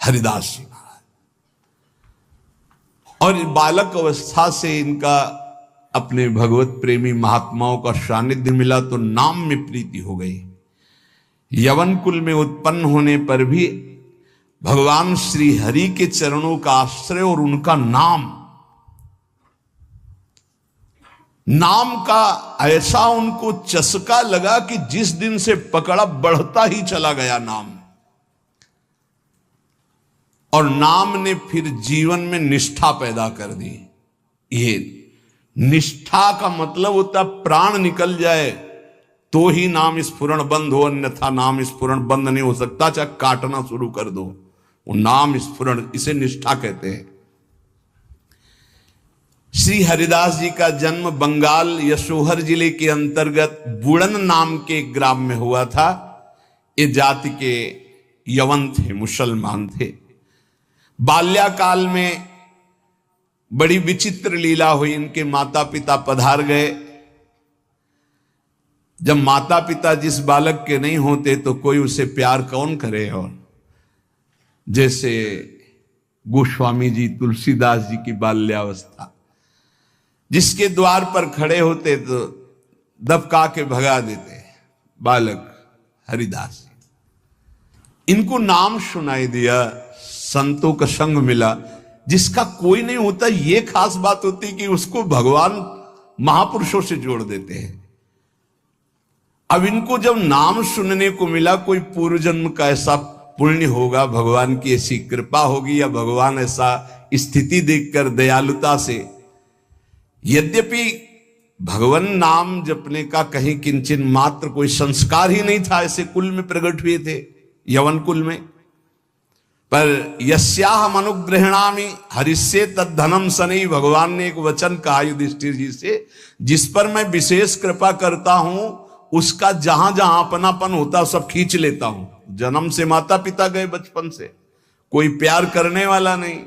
हरिदास जी महाराज। और बालक अवस्था से इनका अपने भगवत प्रेमी महात्माओं का सानिध्य मिला तो नाम में प्रीति हो गई। यवन कुल में उत्पन्न होने पर भी भगवान श्री हरि के चरणों का आश्रय और उनका नाम का ऐसा उनको चस्का लगा कि जिस दिन से पकड़ा बढ़ता ही चला गया नाम। और नाम ने फिर जीवन में निष्ठा पैदा कर दी। ये निष्ठा का मतलब होता प्राण निकल जाए तो ही नाम स्फुरण बंद हो, अन्यथा नाम स्फुरण बंद नहीं हो सकता, चाहे काटना शुरू कर दो, वो नाम स्फुरण, इसे निष्ठा कहते हैं। श्री हरिदास जी का जन्म बंगाल यशोहर जिले के अंतर्गत बुड़न नाम के ग्राम में हुआ था। ये जाति के यवन थे, मुसलमान थे। बाल्याकाल में बड़ी विचित्र लीला हुई। इनके माता पिता पधार गए। जब माता पिता जिस बालक के नहीं होते तो कोई उसे प्यार कौन करे। और जैसे गोस्वामी जी तुलसीदास जी की बाल्यावस्था, जिसके द्वार पर खड़े होते तो दबका के भगा देते, बालक हरिदास जी। इनको नाम सुनाई दिया, संतों का संग मिला, जिसका कोई नहीं होता। ये खास बात होती कि उसको भगवान महापुरुषों से जोड़ देते हैं। अब इनको जब नाम सुनने को मिला, कोई पूर्व जन्म का ऐसा पुण्य होगा, भगवान की ऐसी कृपा होगी, या भगवान ऐसा स्थिति देखकर दयालुता से, यद्यपि भगवान नाम जपने का कहीं किंचन मात्र कोई संस्कार ही नहीं था, ऐसे कुल में प्रकट हुए थे, यवन कुल में। पर यस्याहम अनुग्रहणामि हरिष्ये तद्धनम सनई, भगवान ने एक वचन कहा युधिष्ठिर जी से, जिस पर मैं विशेष कृपा करता हूं उसका जहां जहां अपनापन होता सब खींच लेता हूं। जन्म से माता पिता गए, बचपन से कोई प्यार करने वाला नहीं,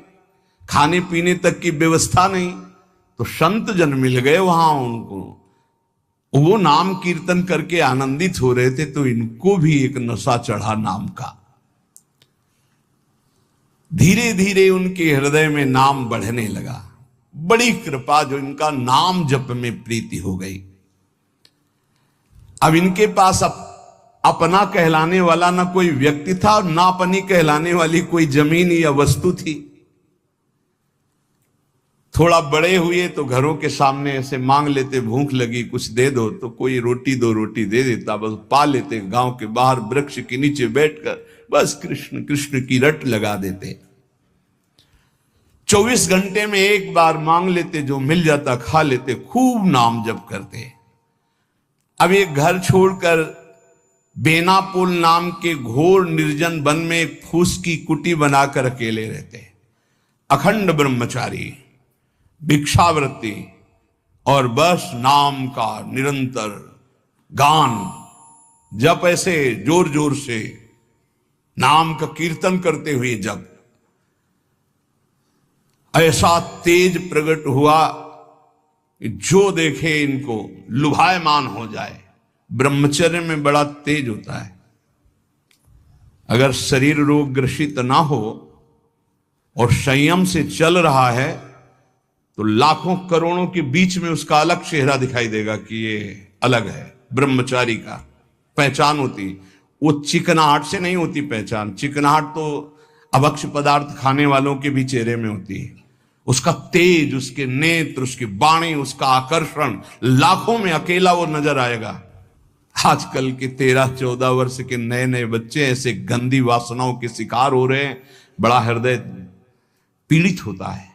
खाने पीने तक की व्यवस्था नहीं, तो संत जन मिल गए वहां उनको। वो नाम कीर्तन करके आनंदित हो रहे थे, तो इनको भी एक नशा चढ़ा नाम का। धीरे धीरे उनके हृदय में नाम बढ़ने लगा। बड़ी कृपा जो इनका नाम जप में प्रीति हो गई। अब इनके पास अपना कहलाने वाला ना कोई व्यक्ति था, और ना अपनी कहलाने वाली कोई जमीन या वस्तु थी। थोड़ा बड़े हुए तो घरों के सामने ऐसे मांग लेते, भूख लगी कुछ दे दो, तो कोई रोटी दो रोटी दे देता, बस पा लेते। गांव के बाहर वृक्ष के नीचे बैठकर बस कृष्ण कृष्ण की रट लगा देते। 24 घंटे में एक बार मांग लेते, जो मिल जाता खा लेते, खूब नाम जप करते। अब एक घर छोड़कर बेनापुल नाम के घोर निर्जन वन में एक फूस की कुटी बनाकर अकेले रहते। अखंड ब्रह्मचारी, भिक्षावृत्ति, और बस नाम का निरंतर गान जप, ऐसे जोर जोर से नाम का कीर्तन करते हुए जब ऐसा तेज प्रकट हुआ जो देखे इनको लुभायमान हो जाए। ब्रह्मचर्य में बड़ा तेज होता है। अगर शरीर रोग ग्रसित ना हो और संयम से चल रहा है तो लाखों करोड़ों के बीच में उसका अलग चेहरा दिखाई देगा कि ये अलग है। ब्रह्मचारी का पहचान होती, वो चिकनाहट से नहीं होती पहचान। चिकनाहट तो अभक्ष पदार्थ खाने वालों के भी चेहरे में होती है। उसका तेज, उसके नेत्र, उसकी वाणी, उसका आकर्षण, लाखों में अकेला वो नजर आएगा। आजकल के 13-14 वर्ष के नए नए बच्चे ऐसे गंदी वासनाओं के शिकार हो रहे हैं, बड़ा हृदय पीड़ित होता है।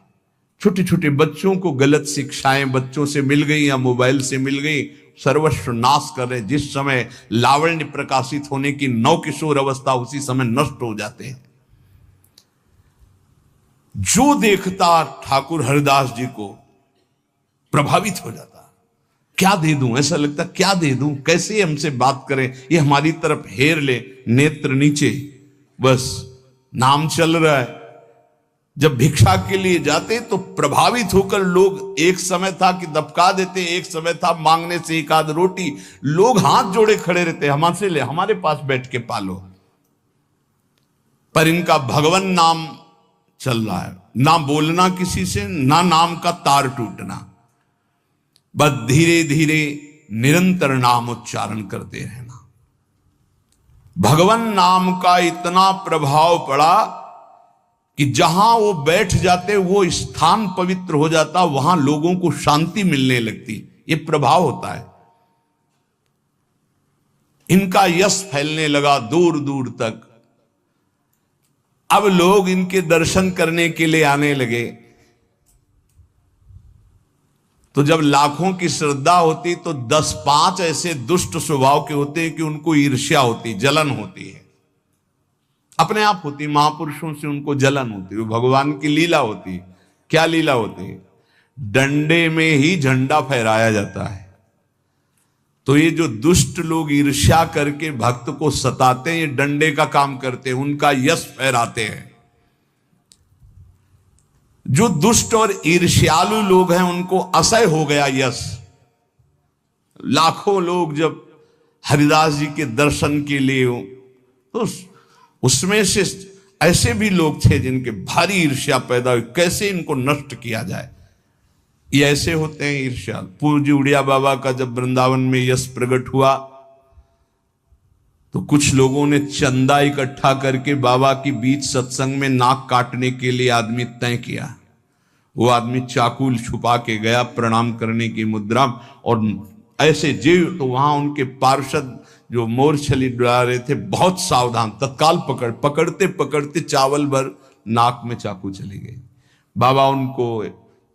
छोटे छोटे बच्चों को गलत शिक्षाएं बच्चों से मिल गई या मोबाइल से मिल गई, सर्वस्व नाश कर रहे। जिस समय लावण्य प्रकाशित होने की नव किशोर अवस्था, उसी समय नष्ट हो जाते हैं। जो देखता ठाकुर हरिदास जी को प्रभावित हो जाता। क्या दे दूं, ऐसा लगता क्या दे दूं, कैसे हमसे बात करें, ये हमारी तरफ हेर ले, नेत्र नीचे, बस नाम चल रहा है। जब भिक्षा के लिए जाते तो प्रभावित होकर लोग, एक समय था कि दबका देते, एक समय था मांगने से एक आध रोटी, लोग हाथ जोड़े खड़े रहते, हमसे ले, हमारे पास बैठ के पालो। पर इनका भगवान नाम चल रहा है, ना बोलना किसी से, ना नाम का तार टूटना, बस धीरे धीरे निरंतर नाम उच्चारण करते रहना। भगवान नाम का इतना प्रभाव पड़ा कि जहां वो बैठ जाते वो स्थान पवित्र हो जाता, वहां लोगों को शांति मिलने लगती। ये प्रभाव होता है। इनका यश फैलने लगा दूर दूर तक। अब लोग इनके दर्शन करने के लिए आने लगे। तो जब लाखों की श्रद्धा होती तो 10-5 ऐसे दुष्ट स्वभाव के होते हैं कि उनको ईर्ष्या होती, जलन होती है, अपने आप होती। महापुरुषों से उनको जलन होती है। वो भगवान की लीला होती है। क्या लीला होती है? डंडे में ही झंडा फहराया जाता है। तो ये जो दुष्ट लोग ईर्ष्या करके भक्त को सताते हैं, ये डंडे का काम करते हैं, उनका यश फहराते हैं। जो दुष्ट और ईर्ष्यालु लोग हैं उनको असह्य हो गया यश। लाखों लोग जब हरिदास जी के दर्शन के लिए हो, तो उसमें से ऐसे भी लोग थे जिनके भारी ईर्ष्या पैदा हुई, कैसे इनको नष्ट किया जाए। ये ऐसे होते हैं ईर्ष्या। पूज्य उड़िया बाबा का जब वृंदावन में यश प्रकट हुआ तो कुछ लोगों ने चंदा इकट्ठा करके बाबा की बीच सत्संग में नाक काटने के लिए आदमी तय किया। वो आदमी चाकू छुपा के गया प्रणाम करने की मुद्रा, और ऐसे जीव तो वहां उनके पार्षद जो मोरछली डरा रहे थे बहुत सावधान, तत्काल पकड़ते पकड़ते चावल भर नाक में चाकू चली गई। बाबा उनको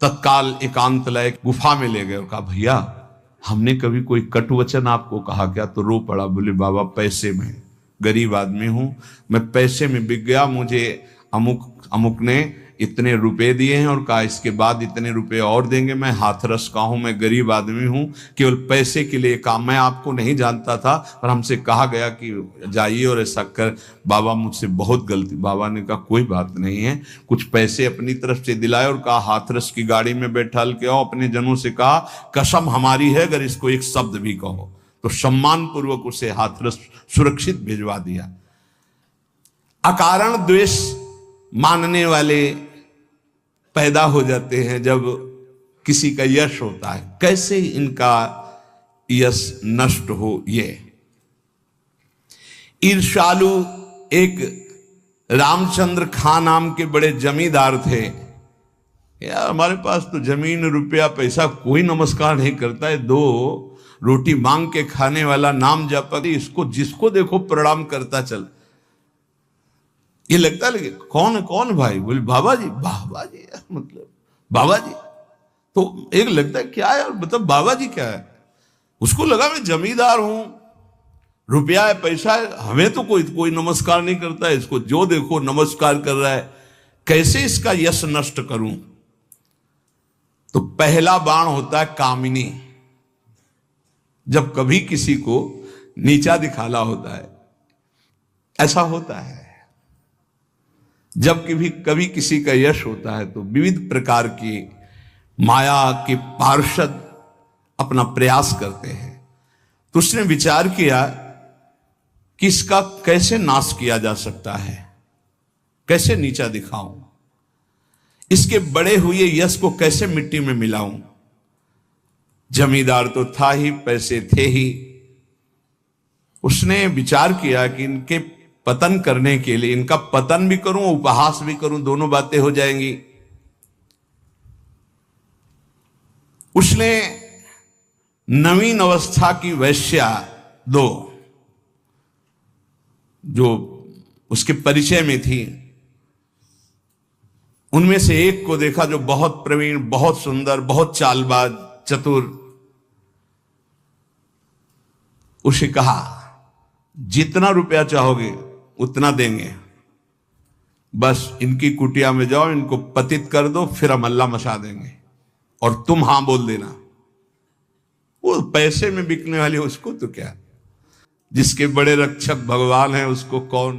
तत्काल एकांत लायक गुफा में ले गए और कहा, भैया हमने कभी कोई कटु वचन आपको कहा क्या? तो रो पड़ा। बोले, बाबा पैसे में, गरीब आदमी हूं मैं, पैसे में बिक गया। मुझे अमुक ने इतने रुपए दिए हैं और कहा इसके बाद इतने रुपए और देंगे। मैं हाथरस का हूं, मैं गरीब आदमी हूं, केवल पैसे के लिए काम। मैं आपको नहीं जानता था पर हमसे कहा गया कि जाइए और ऐसा कर। बाबा मुझसे बहुत गलती। बाबा ने कहा कोई बात नहीं है, कुछ पैसे अपनी तरफ से दिलाए और कहा हाथरस की गाड़ी में बैठाल के आओ। अपने जनों से कहा कसम हमारी है अगर इसको एक शब्द भी कहो, तो सम्मान पूर्वक उसे हाथरस सुरक्षित भिजवा दिया। अकारण द्वेष मानने वाले पैदा हो जाते हैं जब किसी का यश होता है। कैसे इनका यश नष्ट हो? ये ईर्ष्यालु एक रामचंद्र खां नाम के बड़े जमींदार थे। यार हमारे पास तो जमीन रुपया पैसा कोई नमस्कार नहीं करता है, 2 रोटी मांग के खाने वाला नाम जपा, इसको जिसको देखो प्रणाम करता चल। ये लगता है कौन भाई? बोले बाबा जी। बाबा जी मतलब बाबा जी तो एक लगता है क्या है, मतलब बाबा जी क्या है? उसको लगा मैं जमींदार हूं, रुपया है, पैसा है, हमें तो कोई नमस्कार नहीं करता है, इसको जो देखो नमस्कार कर रहा है, कैसे इसका यश नष्ट करूं? तो पहला बाण होता है कामिनी। जब कभी किसी को नीचा दिखाना होता है, ऐसा होता है। जब कभी किसी का यश होता है तो विविध प्रकार की माया के पार्षद अपना प्रयास करते हैं। तो उसने विचार किया कि इसका कैसे नाश किया जा सकता है, कैसे नीचा दिखाऊं, इसके बड़े हुए यश को कैसे मिट्टी में मिलाऊं। जमींदार तो था ही, पैसे थे ही। उसने विचार किया कि इनके पतन करने के लिए, इनका पतन भी करूं उपहास भी करूं, दोनों बातें हो जाएंगी। उसने नवीन अवस्था की वैश्या 2 जो उसके परिचय में थी, उनमें से एक को देखा जो बहुत प्रवीण, बहुत सुंदर, बहुत चालबाज, चतुर। उसे कहा जितना रुपया चाहोगे उतना देंगे, बस इनकी कुटिया में जाओ, इनको पतित कर दो, फिर हम अल्लाह मचा देंगे और तुम हां बोल देना। वो पैसे में बिकने वाली उसको तो क्या, जिसके बड़े रक्षक भगवान है उसको कौन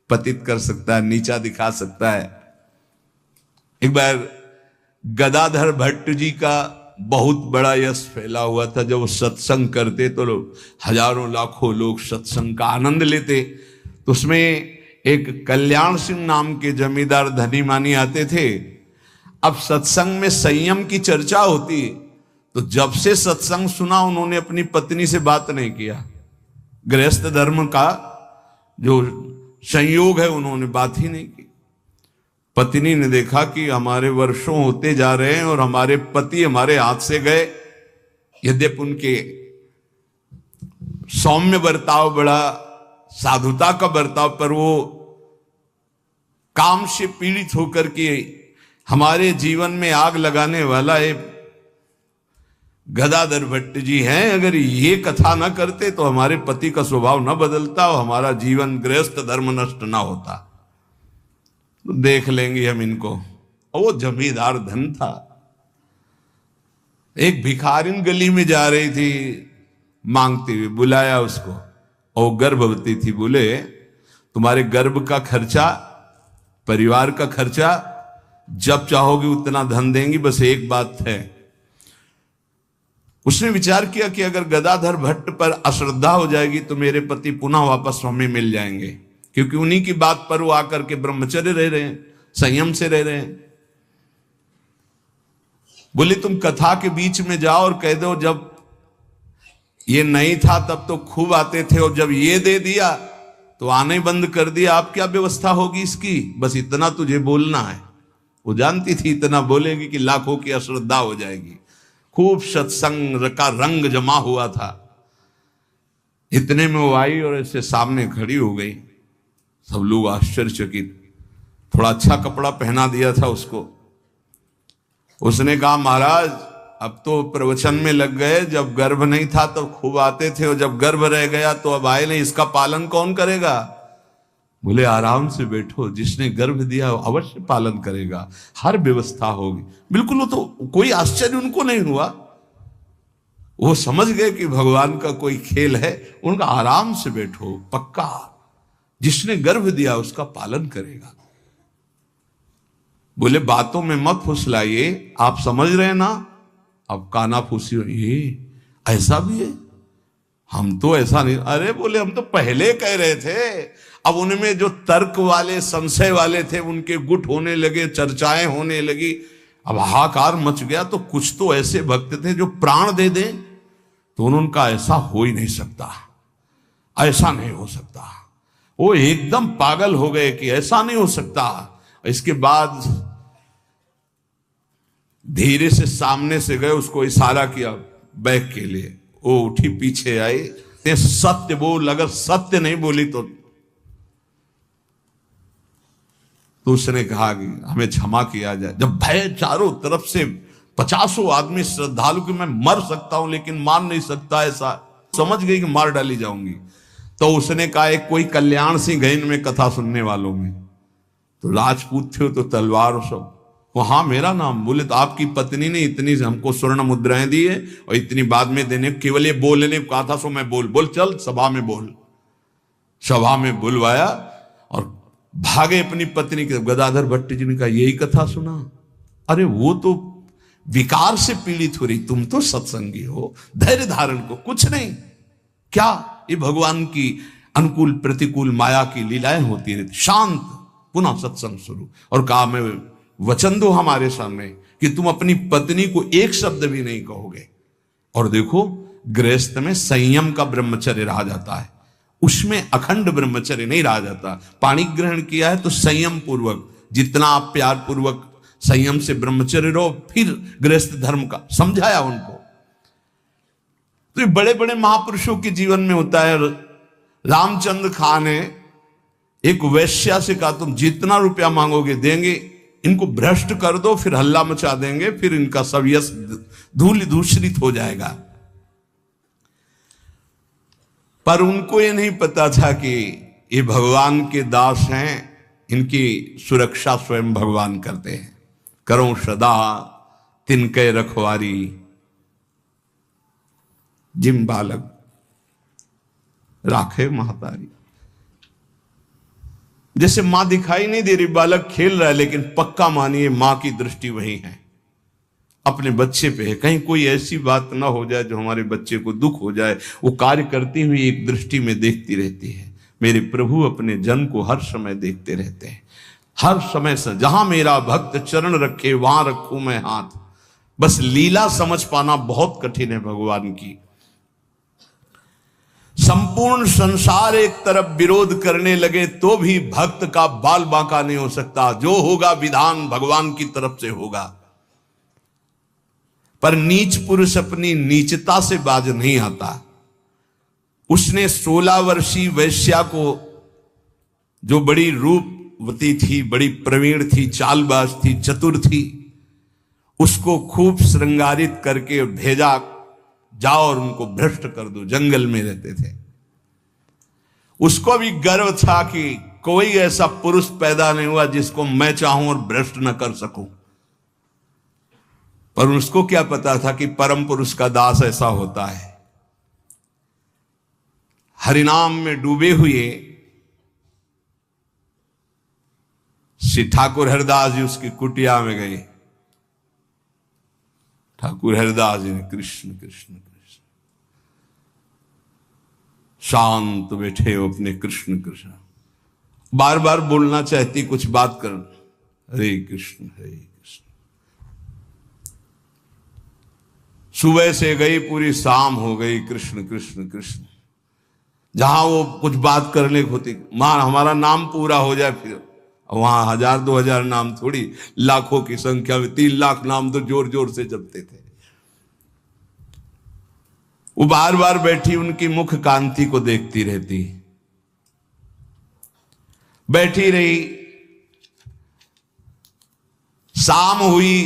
पतित कर सकता है, नीचा दिखा सकता है। एक बार गदाधर भट्ट जी का बहुत बड़ा यश फैला हुआ था। जब वो सत्संग करते तो लोग हजारों लाखों लोग सत्संग का आनंद लेते। तो उसमें एक कल्याण सिंह नाम के जमींदार धनी मानी आते थे। अब सत्संग में संयम की चर्चा होती, तो जब से सत्संग सुना उन्होंने अपनी पत्नी से बात नहीं किया। गृहस्थ धर्म का जो संयोग है उन्होंने बात ही नहीं की। पत्नी ने देखा कि हमारे वर्षों होते जा रहे हैं और हमारे पति हमारे हाथ से गए। यद्यपि उनके सौम्य बर्ताव, बड़ा साधुता का बर्ताव, पर वो काम से पीड़ित होकर के हमारे जीवन में आग लगाने वाला एक गदाधर भट्ट जी हैं। अगर ये कथा ना करते तो हमारे पति का स्वभाव न बदलता और हमारा जीवन गृहस्थ धर्म नष्ट ना होता। तो देख लेंगे हम इनको। और वो जमींदार धन था। एक भिखारिन गली में जा रही थी मांगती हुई, बुलाया उसको, और गर्भवती थी। बोले तुम्हारे गर्भ का खर्चा, परिवार का खर्चा जब चाहोगे उतना धन देंगी, बस एक बात है। उसने विचार किया कि अगर गदाधर भट्ट पर अश्रद्धा हो जाएगी तो मेरे पति पुनः वापस हमें मिल जाएंगे, क्योंकि उन्हीं की बात पर वो आकर के ब्रह्मचर्य रह रहे हैं, संयम से रह रहे हैं। बोले तुम कथा के बीच में जाओ और कह दो जब ये नहीं था तब तो खूब आते थे और जब ये दे दिया तो आने बंद कर दिया, आप क्या व्यवस्था होगी इसकी, बस इतना तुझे बोलना है। वो जानती थी इतना बोलेगी कि लाखों की अश्रद्धा हो जाएगी। खूब सत्संग का रंग जमा हुआ था। इतने में वो आई और ऐसे सामने खड़ी हो गई। सब लोग आश्चर्यचकित। थोड़ा अच्छा कपड़ा पहना दिया था उसको। उसने कहा महाराज अब तो प्रवचन में लग गए, जब गर्भ नहीं था तो खूब आते थे और जब गर्भ रह गया तो अब आए नहीं, इसका पालन कौन करेगा। बोले आराम से बैठो, जिसने गर्भ दिया अवश्य पालन करेगा, हर व्यवस्था होगी। बिल्कुल, वो तो कोई आश्चर्य उनको नहीं हुआ। वो समझ गए कि भगवान का कोई खेल है। उनका आराम से बैठो, पक्का जिसने गर्भ दिया उसका पालन करेगा। बोले बातों में मत फुसलाइए, आप समझ रहे हैं ना। अब काना फूसी, ये ऐसा भी है, हम तो ऐसा नहीं। अरे बोले हम तो पहले कह रहे थे। अब उनमें जो तर्क वाले, संशय वाले थे उनके गुट होने लगे, चर्चाएं होने लगी, अब हाहाकार मच गया। तो कुछ तो ऐसे भक्त थे जो प्राण दे दें तो उनका ऐसा हो ही नहीं सकता, ऐसा नहीं हो सकता। वो एकदम पागल हो गए कि ऐसा नहीं हो सकता। इसके बाद धीरे से सामने से गए, उसको इशारा किया बैग के लिए। वो उठी, पीछे आई, सत्य बोल, अगर सत्य नहीं बोली तो उसने कहा कि हमें क्षमा किया जाए। जब भय चारों तरफ से 50 आदमी श्रद्धालु कि मैं मर सकता हूं लेकिन मार नहीं सकता, ऐसा समझ गई कि मार डाली जाऊंगी। तो उसने कहा एक कोई कल्याण सिंह गए इनमें कथा सुनने वालों में, तो राजपूत थे तो तलवार सब, वहां मेरा नाम। बोले तो आपकी पत्नी ने इतनी हमको स्वर्ण मुद्राएं दी है और इतनी बाद में देने, केवल ये बोलने को कहा था, सो मैं बोल चल सभा में बोल। सभा में बुलवाया और भागे अपनी पत्नी के। गदाधर भट्ट जी ने कहा यही कथा सुना। अरे वो तो विकार से पीड़ित हो रही, तुम तो सत्संगी हो, धैर्य धारण को कुछ नहीं। क्या ये भगवान की अनुकूल प्रतिकूल माया की लीलाएं होती रहती। शांत, पुनः सत्संग शुरू। और कहा मैं वचन दो हमारे सामने कि तुम अपनी पत्नी को एक शब्द भी नहीं कहोगे। और देखो गृहस्थ में संयम का ब्रह्मचर्य रहा जाता है, उसमें अखंड ब्रह्मचर्य नहीं रहा जाता। पाणी ग्रहण किया है तो संयम पूर्वक, जितना आप प्यार पूर्वक संयम से ब्रह्मचर्य रहो, फिर गृहस्थ धर्म का समझाया उनको। तो ये बड़े बड़े महापुरुषों के जीवन में होता है। रामचंद्र खान ने एक वैश्या से कहा तुम जितना रुपया मांगोगे देंगे, इनको भ्रष्ट कर दो, फिर हल्ला मचा देंगे, फिर इनका सब यश धूल दूषित हो जाएगा। पर उनको ये नहीं पता था कि ये भगवान के दास हैं, इनकी सुरक्षा स्वयं भगवान करते हैं। करो सदा तिनके रखवारी, जिम बालक राखे महतारी। जैसे मां दिखाई नहीं दे रही, बालक खेल रहा है, लेकिन पक्का मानिए मां की दृष्टि वही है, अपने बच्चे पे है। कहीं कोई ऐसी बात ना हो जाए जो हमारे बच्चे को दुख हो जाए, वो कार्य करती हुई एक दृष्टि में देखती रहती है। मेरे प्रभु अपने जन को हर समय देखते रहते हैं, हर समय से। जहां मेरा भक्त चरण रखे वहां रखूं मैं हाथ। बस लीला समझ पाना बहुत कठिन है भगवान की। संपूर्ण संसार एक तरफ विरोध करने लगे तो भी भक्त का बाल बांका नहीं हो सकता। जो होगा विधान भगवान की तरफ से होगा। पर नीच पुरुष अपनी नीचता से बाज नहीं आता। उसने 16 वर्षीय वैश्या को, जो बड़ी रूपवती थी, बड़ी प्रवीण थी, चालबाज थी, चतुर थी, उसको खूब श्रृंगारित करके भेजा, जाओ और उनको भ्रष्ट कर दो। जंगल में रहते थे। उसको भी गर्व था कि कोई ऐसा पुरुष पैदा नहीं हुआ जिसको मैं चाहूं और भ्रष्ट न कर सकूं। पर उसको क्या पता था कि परम पुरुष का दास ऐसा होता है। हरिनाम में डूबे हुए श्री ठाकुर हरिदास जी उसकी कुटिया में गए। ठाकुर हरिदास जी ने कृष्ण कृष्ण कृष्ण, शांत बैठे हो अपने कृष्ण कृष्ण, बार बार बोलना चाहती, कुछ बात कर, हरे कृष्ण हरे कृष्ण। सुबह से गई, पूरी शाम हो गई, कृष्ण कृष्ण कृष्ण। जहां वो कुछ बात करने को होती, मां हमारा नाम पूरा हो जाए, फिर वहां 1000-2000 नाम थोड़ी, लाखों की संख्या में 3 लाख नाम तो जोर जोर से जपते थे। वो बार बार बैठी उनकी मुख कांति को देखती रहती, बैठी रही। शाम हुई,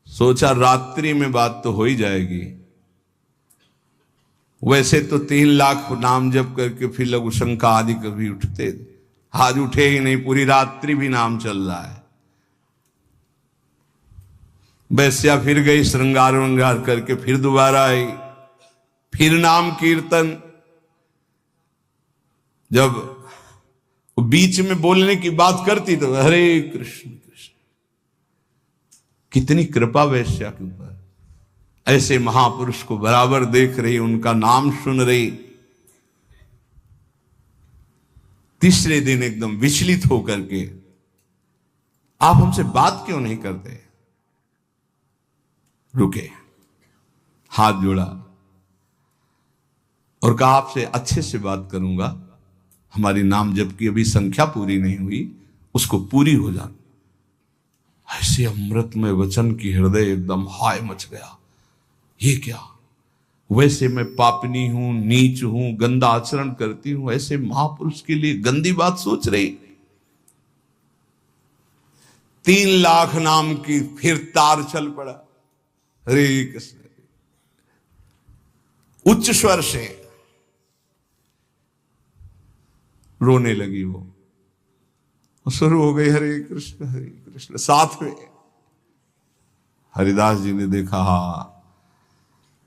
सोचा रात्रि में बात तो हो ही जाएगी। वैसे तो 3 लाख नाम जप करके फिर लघु शंका आदि कभी उठते, आज उठे ही नहीं, पूरी रात्रि भी नाम चल रहा है। वैश्या फिर गई, श्रृंगार वंगार करके फिर दोबारा आई, फिर नाम कीर्तन। जब बीच में बोलने की बात करती तो हरे कृष्ण कृष्ण। कितनी कृपा वैश्या के ऊपर। ऐसे महापुरुष को बराबर देख रही, उनका नाम सुन रही। तीसरे दिन एकदम विचलित होकर के, आप हमसे बात क्यों नहीं करते? रुके, हाथ जोड़ा और कहा आपसे अच्छे से बात करूंगा, हमारी नाम जप की अभी संख्या पूरी नहीं हुई, उसको पूरी हो जाए। ऐसे अमृतमय वचन की हृदय एकदम हाय मच गया। ये क्या? वैसे मैं पापनी हूं, नीच हूं, गंदा आचरण करती हूं, ऐसे महापुरुष के लिए गंदी बात सोच रही। 3 लाख नाम की फिर तार चल पड़ा, हरे कृष्ण। उच्च स्वर से रोने लगी वो, शुरू हो गई हरे कृष्ण हरे कृष्ण। साथ में हरिदास जी ने देखा, हा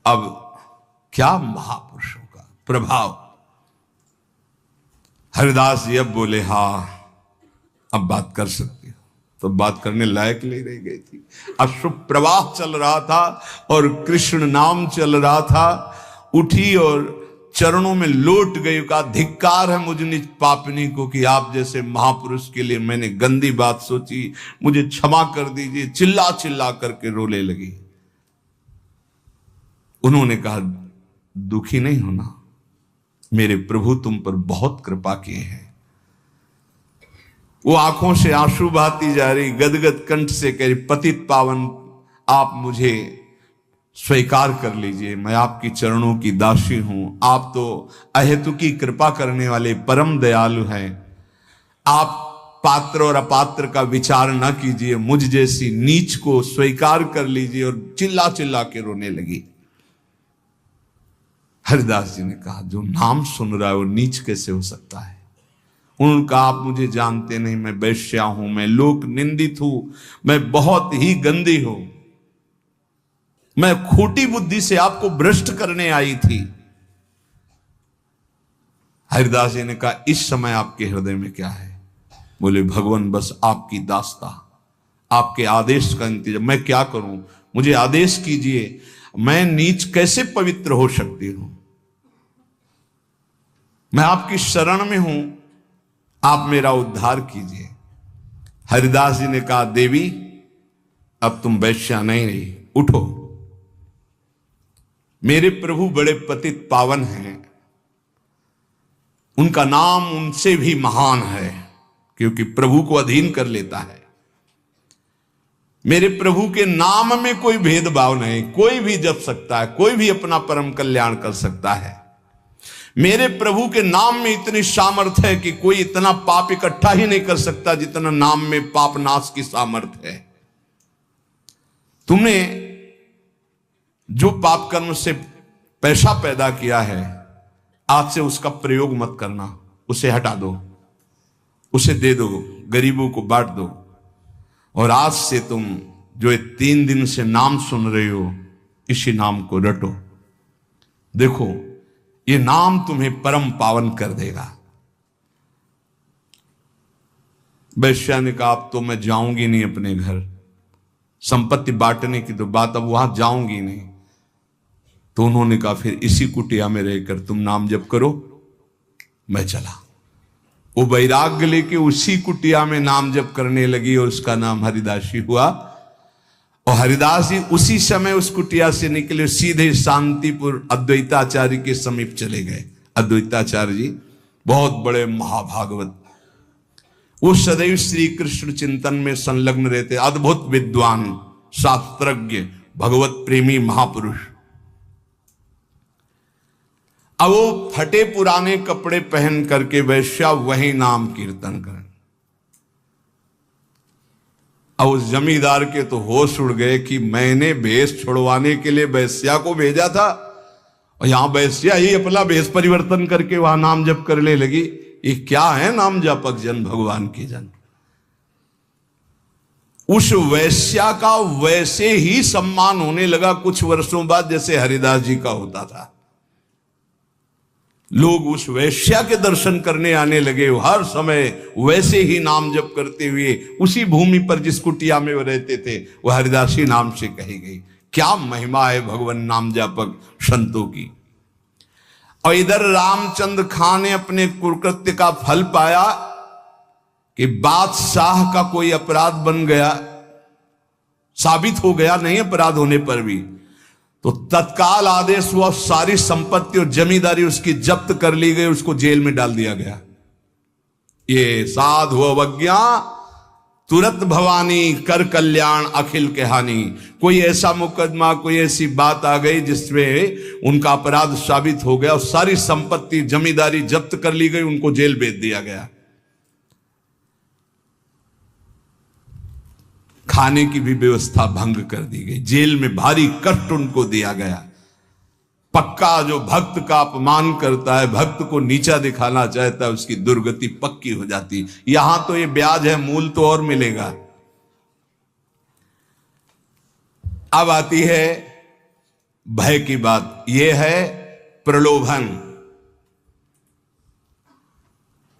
अब क्या महापुरुषों का प्रभाव। हरिदास जी अब बोले, हाँ अब बात कर सकती हो। तो बात करने लायक नहीं रह गई थी। अश्रु प्रवाह चल रहा था और कृष्ण नाम चल रहा था। उठी और चरणों में लौट गई, का धिक्कार है मुझ निज पापनी को कि आप जैसे महापुरुष के लिए मैंने गंदी बात सोची, मुझे क्षमा कर दीजिए। चिल्ला चिल्ला करके रोने लगी। उन्होंने कहा, दुखी नहीं होना, मेरे प्रभु तुम पर बहुत कृपा किए हैं। वो आंखों से आंसू बहाती जा रही, गदगद कंठ से कह रही, पतित पावन आप मुझे स्वीकार कर लीजिए, मैं आपकी चरणों की दासी हूं। आप तो अहेतुकी कृपा करने वाले परम दयालु हैं। आप पात्र और अपात्र का विचार न कीजिए, मुझ जैसी नीच को स्वीकार कर लीजिए। और चिल्ला चिल्ला के रोने लगी। हरिदास जी ने कहा, जो नाम सुन रहा है वो नीच कैसे हो सकता है? उन्होंने कहा, आप मुझे जानते नहीं, मैं वैश्या हूं, मैं लोक निंदित हूं, मैं बहुत ही गंदी हूं, मैं खोटी बुद्धि से आपको भ्रष्ट करने आई थी। हरिदास जी ने कहा, इस समय आपके हृदय में क्या है? बोले, भगवान बस आपकी दास्ता, आपके आदेश का इंतजार। मैं क्या करूं? मुझे आदेश कीजिए। मैं नीच कैसे पवित्र हो सकती हूं? मैं आपकी शरण में हूं, आप मेरा उद्धार कीजिए। हरिदास जी ने कहा, देवी अब तुम वैश्या नहीं रही, उठो। मेरे प्रभु बड़े पतित पावन हैं, उनका नाम उनसे भी महान है, क्योंकि प्रभु को अधीन कर लेता है। मेरे प्रभु के नाम में कोई भेदभाव नहीं, कोई भी जप सकता है, कोई भी अपना परम कल्याण कर सकता है। मेरे प्रभु के नाम में इतनी सामर्थ्य है कि कोई इतना पाप इकट्ठा ही नहीं कर सकता जितना नाम में पाप नाश की सामर्थ्य है। तुमने जो पाप कर्म से पैसा पैदा किया है, आज से उसका प्रयोग मत करना, उसे हटा दो, उसे दे दो, गरीबों को बांट दो। और आज से तुम जो 3 दिन से नाम सुन रहे हो, इसी नाम को रटो। देखो, ये नाम तुम्हें परम पावन कर देगा। वैश्या ने कहा, अब तो मैं जाऊंगी नहीं अपने घर, संपत्ति बांटने की तो बात, अब वहां जाऊंगी नहीं। तो उन्होंने कहा, फिर इसी कुटिया में रहकर तुम नाम जप करो, मैं चला। वो वैराग्य लेके उसी कुटिया में नाम जप करने लगी और उसका नाम हरिदासी हुआ। और हरिदास जी उसी समय उस कुटिया से निकले, सीधे शांतिपुर अद्वैताचार्य के समीप चले गए। अद्वैताचार्य जी बहुत बड़े महाभागवत, वो सदैव श्री कृष्ण चिंतन में संलग्न रहते, अद्भुत विद्वान, शास्त्रज्ञ, भगवत प्रेमी महापुरुष। अब वो फटे पुराने कपड़े पहन करके वैश्या वही नाम कीर्तन करें। अब उस जमींदार के तो होश उड़ गए कि मैंने भेष छुड़वाने के लिए वैश्या को भेजा था और यहां वैश्या ही अपना भेष परिवर्तन करके वहां नाम जप करने लगी। ये क्या है नाम जापक जन, भगवान के जन। उस वैश्या का वैसे ही सम्मान होने लगा कुछ वर्षों बाद जैसे हरिदास जी का होता था। लोग उस वैश्या के दर्शन करने आने लगे, हर समय वैसे ही नाम जप करते हुए उसी भूमि पर जिस कुटिया में वो रहते थे वह हरिदासी नाम से कही गई। क्या महिमा है भगवान नाम जापक संतों की। और इधर रामचंद्र खां ने अपने कुकृत्य का फल पाया कि बादशाह का कोई अपराध बन गया, साबित हो गया, नहीं अपराध होने पर भी, तो तत्काल आदेश हुआ, सारी संपत्ति और जमींदारी उसकी जब्त कर ली गई, उसको जेल में डाल दिया गया। ये साधु अवज्ञा तुरंत भवानी, कर कल्याण अखिल के हानि। कोई ऐसा मुकदमा, कोई ऐसी बात आ गई जिसमें उनका अपराध साबित हो गया और सारी संपत्ति जमींदारी जब्त कर ली गई, उनको जेल भेज दिया गया। खाने की भी व्यवस्था भंग कर दी गई, जेल में भारी कष्ट उनको दिया गया। पक्का जो भक्त का अपमान करता है, भक्त को नीचा दिखाना चाहता है, उसकी दुर्गति पक्की हो जाती। यहां तो ये ब्याज है, मूल तो और मिलेगा। अब आती है भय की बात, यह है प्रलोभन।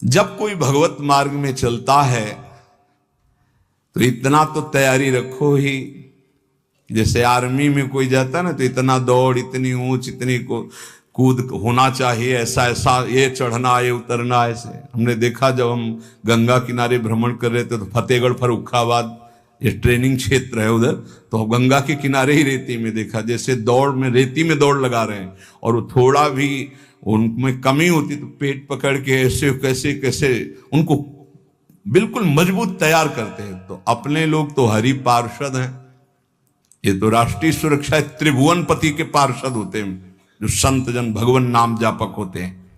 जब कोई भगवत मार्ग में चलता है तो इतना तो तैयारी रखो ही, जैसे आर्मी में कोई जाता ना तो इतना दौड़, इतनी ऊंच, इतनी को कूद होना चाहिए, ऐसा ऐसा, ये चढ़ना, ये उतरना। ऐसे हमने देखा जब हम गंगा किनारे भ्रमण कर रहे थे तो फतेहगढ़ फर्रुखाबाद ये ट्रेनिंग क्षेत्र है उधर, तो गंगा के किनारे ही रेती में देखा, जैसे दौड़ में रेती में दौड़ लगा रहे हैं और वो थोड़ा भी उनमें कमी होती तो पेट पकड़ के ऐसे कैसे कैसे उनको बिल्कुल मजबूत तैयार करते हैं। तो अपने लोग तो हरि पार्षद हैं, ये तो राष्ट्रीय सुरक्षा त्रिभुवनपति के पार्षद होते हैं, जो संत जन भगवान नाम जापक होते हैं।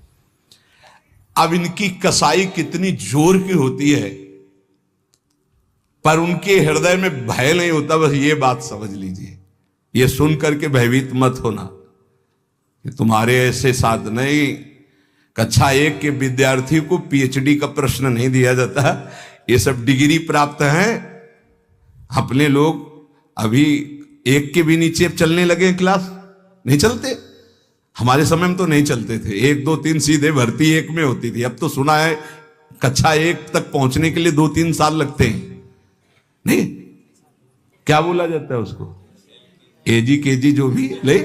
अब इनकी कसाई कितनी जोर की होती है, पर उनके हृदय में भय नहीं होता, बस ये बात समझ लीजिए। ये सुन करके भयभीत मत होना कि तुम्हारे ऐसे साथ नहीं। कक्षा 1 के विद्यार्थी को पीएचडी का प्रश्न नहीं दिया जाता, ये सब डिग्री प्राप्त हैं। अपने लोग अभी 1 के भी नीचे चलने लगे, क्लास नहीं चलते। हमारे समय में तो नहीं चलते थे, 1 2 3 सीधे भर्ती 1 में होती थी। अब तो सुना है कक्षा 1 तक पहुंचने के लिए 2-3 साल लगते हैं। नहीं, क्या बोला जाता है उसको, एजी केजी जो भी ले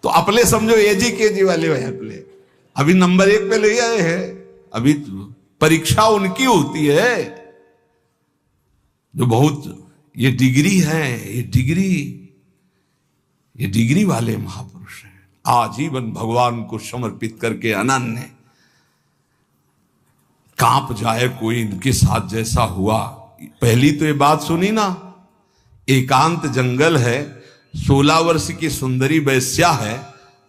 तो अपने समझो एजी केजी वाले भाई अपने। अभी नंबर 1 पे ले आए हैं, अभी परीक्षा उनकी होती है जो बहुत, ये डिग्री है, ये डिग्री वाले महापुरुष हैं, आजीवन भगवान को समर्पित करके अनन्य। कांप जाए कोई इनके साथ जैसा हुआ। पहली तो ये बात सुनी ना, एकांत जंगल है, 16 वर्ष की सुंदरी वैश्या है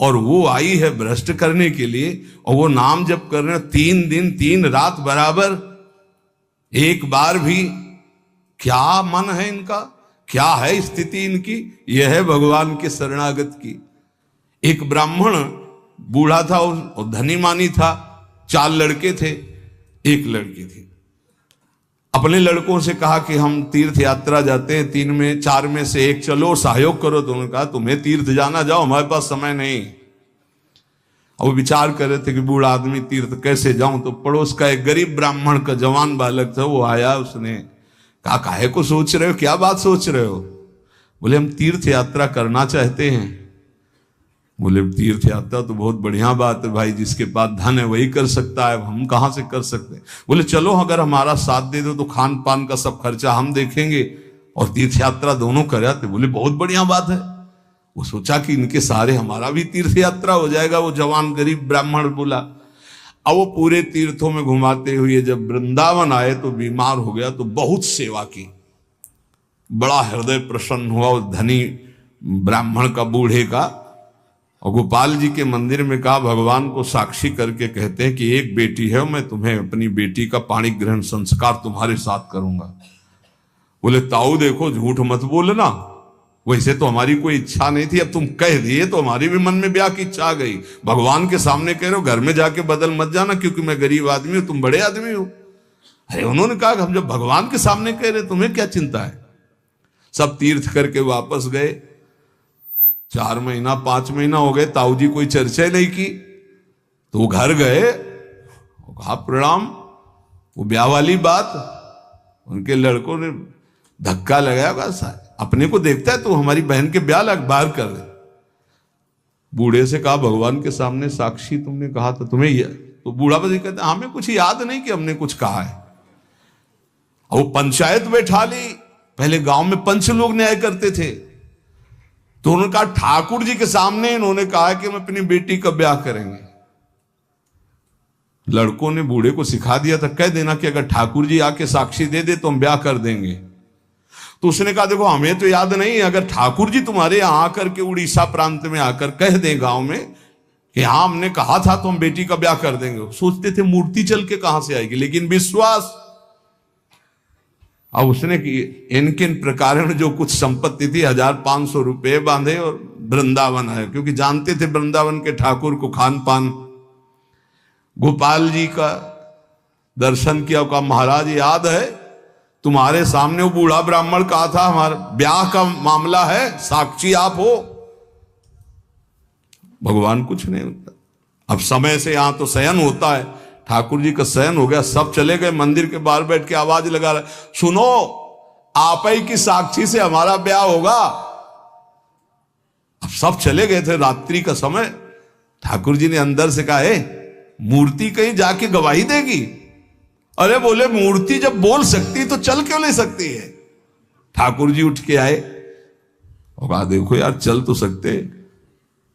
और वो आई है भ्रष्ट करने के लिए, और वो नाम जप कर रहे 3 दिन 3 रात बराबर, एक बार भी। क्या मन है इनका, क्या है स्थिति इनकी, यह है भगवान के शरणागत की। एक ब्राह्मण बूढ़ा था और धनी मानी था, 4 लड़के थे, एक लड़की थी। अपने लड़कों से कहा कि हम तीर्थ यात्रा जाते हैं, 3 में 4 में से एक चलो, सहयोग करो। तो उन्होंने कहा तुम्हें तीर्थ जाना, जाओ, हमारे पास समय नहीं। और वो विचार कर रहे थे कि बूढ़ा आदमी तीर्थ कैसे जाऊं। तो पड़ोस का एक गरीब ब्राह्मण का जवान बालक था, वो आया, उसने कहा काहे को सोच रहे हो, क्या बात सोच रहे हो? बोले हम तीर्थ यात्रा करना चाहते हैं। बोले तीर्थ यात्रा तो बहुत बढ़िया बात है भाई, जिसके पास धन है वही कर सकता है, हम कहां से कर सकते हैं। बोले चलो अगर हमारा साथ दे दो तो खान पान का सब खर्चा हम देखेंगे और तीर्थ यात्रा दोनों कर आते। बोले बहुत बढ़िया बात है। वो सोचा कि इनके सारे हमारा भी तीर्थ यात्रा हो जाएगा। वो जवान गरीब ब्राह्मण बोला। अब वो पूरे तीर्थों में घुमाते हुए जब वृंदावन आए तो बीमार हो गया, तो बहुत सेवा की, बड़ा हृदय प्रसन्न हुआ उस धनी ब्राह्मण का, बूढ़े का। और गोपाल जी के मंदिर में कहा भगवान को साक्षी करके कहते हैं कि एक बेटी है, मैं तुम्हें अपनी बेटी का पाणी ग्रहण संस्कार तुम्हारे साथ करूंगा। बोले ताऊ देखो झूठ मत बोलना, वैसे तो हमारी कोई इच्छा नहीं थी, अब तुम कह दिए तो हमारी भी मन में ब्याह की इच्छा आ गई। भगवान के सामने कह रहे हो, घर में जाके बदल मत जाना, क्योंकि मैं गरीब आदमी हूं, तुम बड़े आदमी हो। अरे उन्होंने कहा हम जब भगवान के सामने कह रहे तुम्हें क्या चिंता है। सब तीर्थ करके वापस गए। 4 महीना 5 महीना हो गए, ताऊ जी कोई चर्चा नहीं की। तो वो घर गए, कहा प्रणाम। वो ब्याह वाली बात, उनके लड़कों ने धक्का लगाया, बस अपने को देखता है तो हमारी बहन के ब्याह लग बाहर कर दे। बूढ़े से कहा भगवान के सामने साक्षी तुमने कहा था तुम्हें, तो बूढ़ा बस कहता हमें कुछ याद नहीं कि हमने कुछ कहा है। और वो पंचायत बैठा ली। पहले गांव में पंच लोग न्याय करते थे, तो उन्होंने कहा ठाकुर जी के सामने इन्होंने कहा कि हम अपनी बेटी का ब्याह करेंगे। लड़कों ने बूढ़े को सिखा दिया था, कह देना कि अगर ठाकुर जी आके साक्षी दे दे तो हम ब्याह कर देंगे। तो उसने कहा देखो हमें तो याद नहीं, अगर ठाकुर जी तुम्हारे यहां आकर के उड़ीसा प्रांत में आकर कह दें गांव में कि हाँ हमने कहा था तो हम बेटी का ब्याह कर देंगे। सोचते थे मूर्ति चल के कहां से आएगी, लेकिन विश्वास। अब उसने कि इनके प्रकार जो कुछ संपत्ति थी 1500 रुपए बांधे और वृंदावन आए, क्योंकि जानते थे वृंदावन के ठाकुर को खान पान। गोपाल जी का दर्शन किया, कहा महाराज याद है तुम्हारे सामने वो बूढ़ा ब्राह्मण कहा था हमारा ब्याह का मामला है, साक्षी आप हो। भगवान कुछ नहीं होता। अब समय से यहां तो शयन होता है, ठाकुर जी का शयन हो गया, सब चले गए। मंदिर के बाहर बैठ के आवाज लगा रहा, सुनो आप ही की साक्षी से हमारा ब्याह होगा। अब सब चले गए थे, रात्रि का समय। ठाकुर जी ने अंदर से कहा मूर्ति कहीं जाके गवाही देगी? अरे बोले मूर्ति जब बोल सकती तो चल क्यों नहीं सकती है? ठाकुर जी उठ के आए और कहा देखो यार चल तो सकते,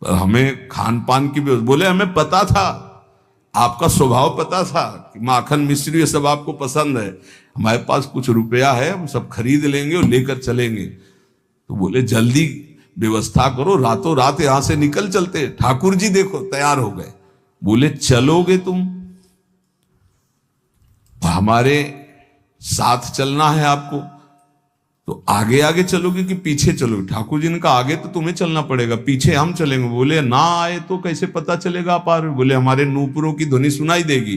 पर हमें खान पान की भी। बोले हमें पता था, आपका स्वभाव पता था कि माखन मिश्री ये सब आपको पसंद है, हमारे पास कुछ रुपया है, हम सब खरीद लेंगे और लेकर चलेंगे। तो बोले जल्दी व्यवस्था करो, रातों रात यहां से निकल चलते। ठाकुर जी देखो तैयार हो गए। बोले चलोगे तुम, हमारे साथ चलना है आपको, तो आगे आगे चलोगे कि पीछे चलोगे? ठाकुर जी ने कहा आगे तो तुम्हें चलना पड़ेगा, पीछे हम चलेंगे। बोले ना आए तो कैसे पता चलेगा आप आ रहे हो? बोले हमारे नूपुरों की ध्वनि सुनाई देगी,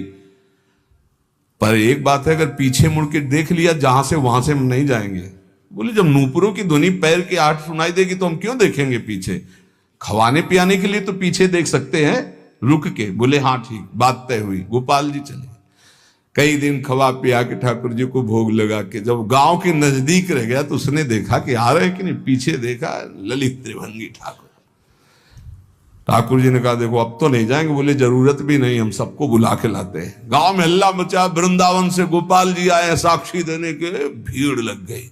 पर एक बात है अगर पीछे मुड़ के देख लिया जहां से वहां से हम नहीं जाएंगे। बोले जब नूपुरों की ध्वनि पैर की आहट सुनाई देगी तो हम क्यों देखेंगे पीछे? खवाने पियाने के लिए तो पीछे देख सकते हैं रुक के। बोले हाँ ठीक, बात तय हुई। गोपाल जी चले। कई दिन खवा पिया के ठाकुर जी को भोग लगा के जब गांव के नजदीक रह गया तो उसने देखा कि आ रहे कि नहीं, पीछे देखा ललित त्रिभंगी ठाकुर। ठाकुर जी ने कहा देखो अब तो नहीं जाएंगे। बोले जरूरत भी नहीं, हम सबको बुला के लाते हैं। गांव में हल्ला मचा, वृंदावन से गोपाल जी आए साक्षी देने के, भीड़ लग गई।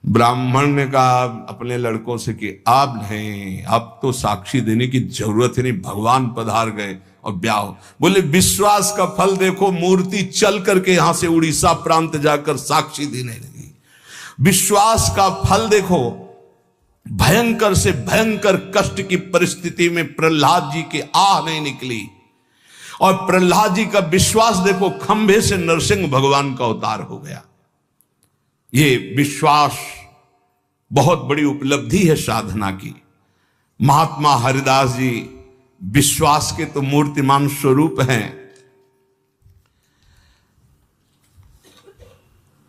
ब्राह्मण ने कहा अपने लड़कों से कि आप नहीं, अब तो साक्षी देने की जरूरत ही नहीं, भगवान पधार गए और ब्याह हो। बोले विश्वास का फल देखो, मूर्ति चल करके यहां से उड़ीसा प्रांत जाकर साक्षी देने लगी। विश्वास का फल देखो, भयंकर से भयंकर कष्ट की परिस्थिति में प्रहलाद जी की आह नहीं निकली, और प्रहलाद जी का विश्वास देखो, खंभे से नरसिंह भगवान का अवतार हो गया। ये विश्वास बहुत बड़ी उपलब्धि है साधना की। महात्मा हरिदास जी विश्वास के तो मूर्तिमान स्वरूप हैं।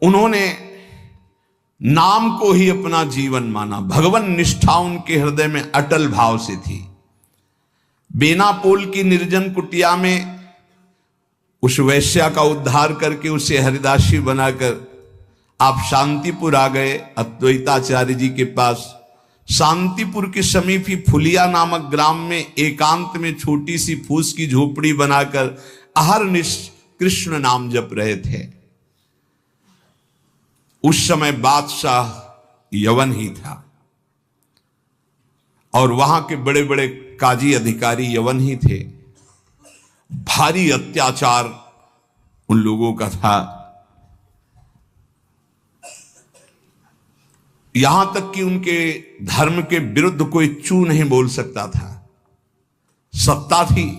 उन्होंने नाम को ही अपना जीवन माना, भगवान निष्ठा उनके हृदय में अटल भाव से थी। बेनापोल की निर्जन कुटिया में उस वैश्या का उद्धार करके उसे हरिदासी बनाकर आप शांतिपुर आ गए, अद्वैताचार्य जी के पास। शांतिपुर के समीप ही फुलिया नामक ग्राम में एकांत में छोटी सी फूस की झोपड़ी बनाकर अहरनिश कृष्ण नाम जप रहे थे। उस समय बादशाह यवन ही था और वहां के बड़े बड़े काजी अधिकारी यवन ही थे। भारी अत्याचार उन लोगों का था, यहां तक कि उनके धर्म के विरुद्ध कोई चू नहीं बोल सकता था, सत्ता थी।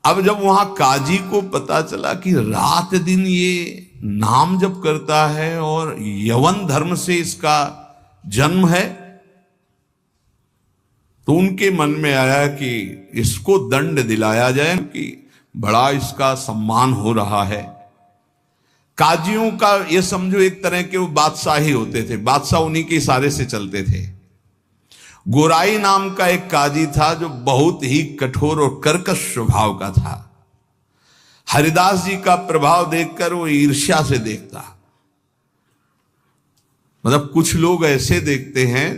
अब जब वहां काजी को पता चला कि रात दिन ये नाम जप करता है और यवन धर्म से इसका जन्म है, तो उनके मन में आया कि इसको दंड दिलाया जाए कि बड़ा इसका सम्मान हो रहा है। काजियों का ये समझो एक तरह के वो बादशाह ही होते थे, बादशाह उन्हीं के इशारे से चलते थे। गोराई नाम का एक काजी था जो बहुत ही कठोर और कर्कश स्वभाव का था। हरिदास जी का प्रभाव देखकर वो ईर्ष्या से देखता। मतलब कुछ लोग ऐसे देखते हैं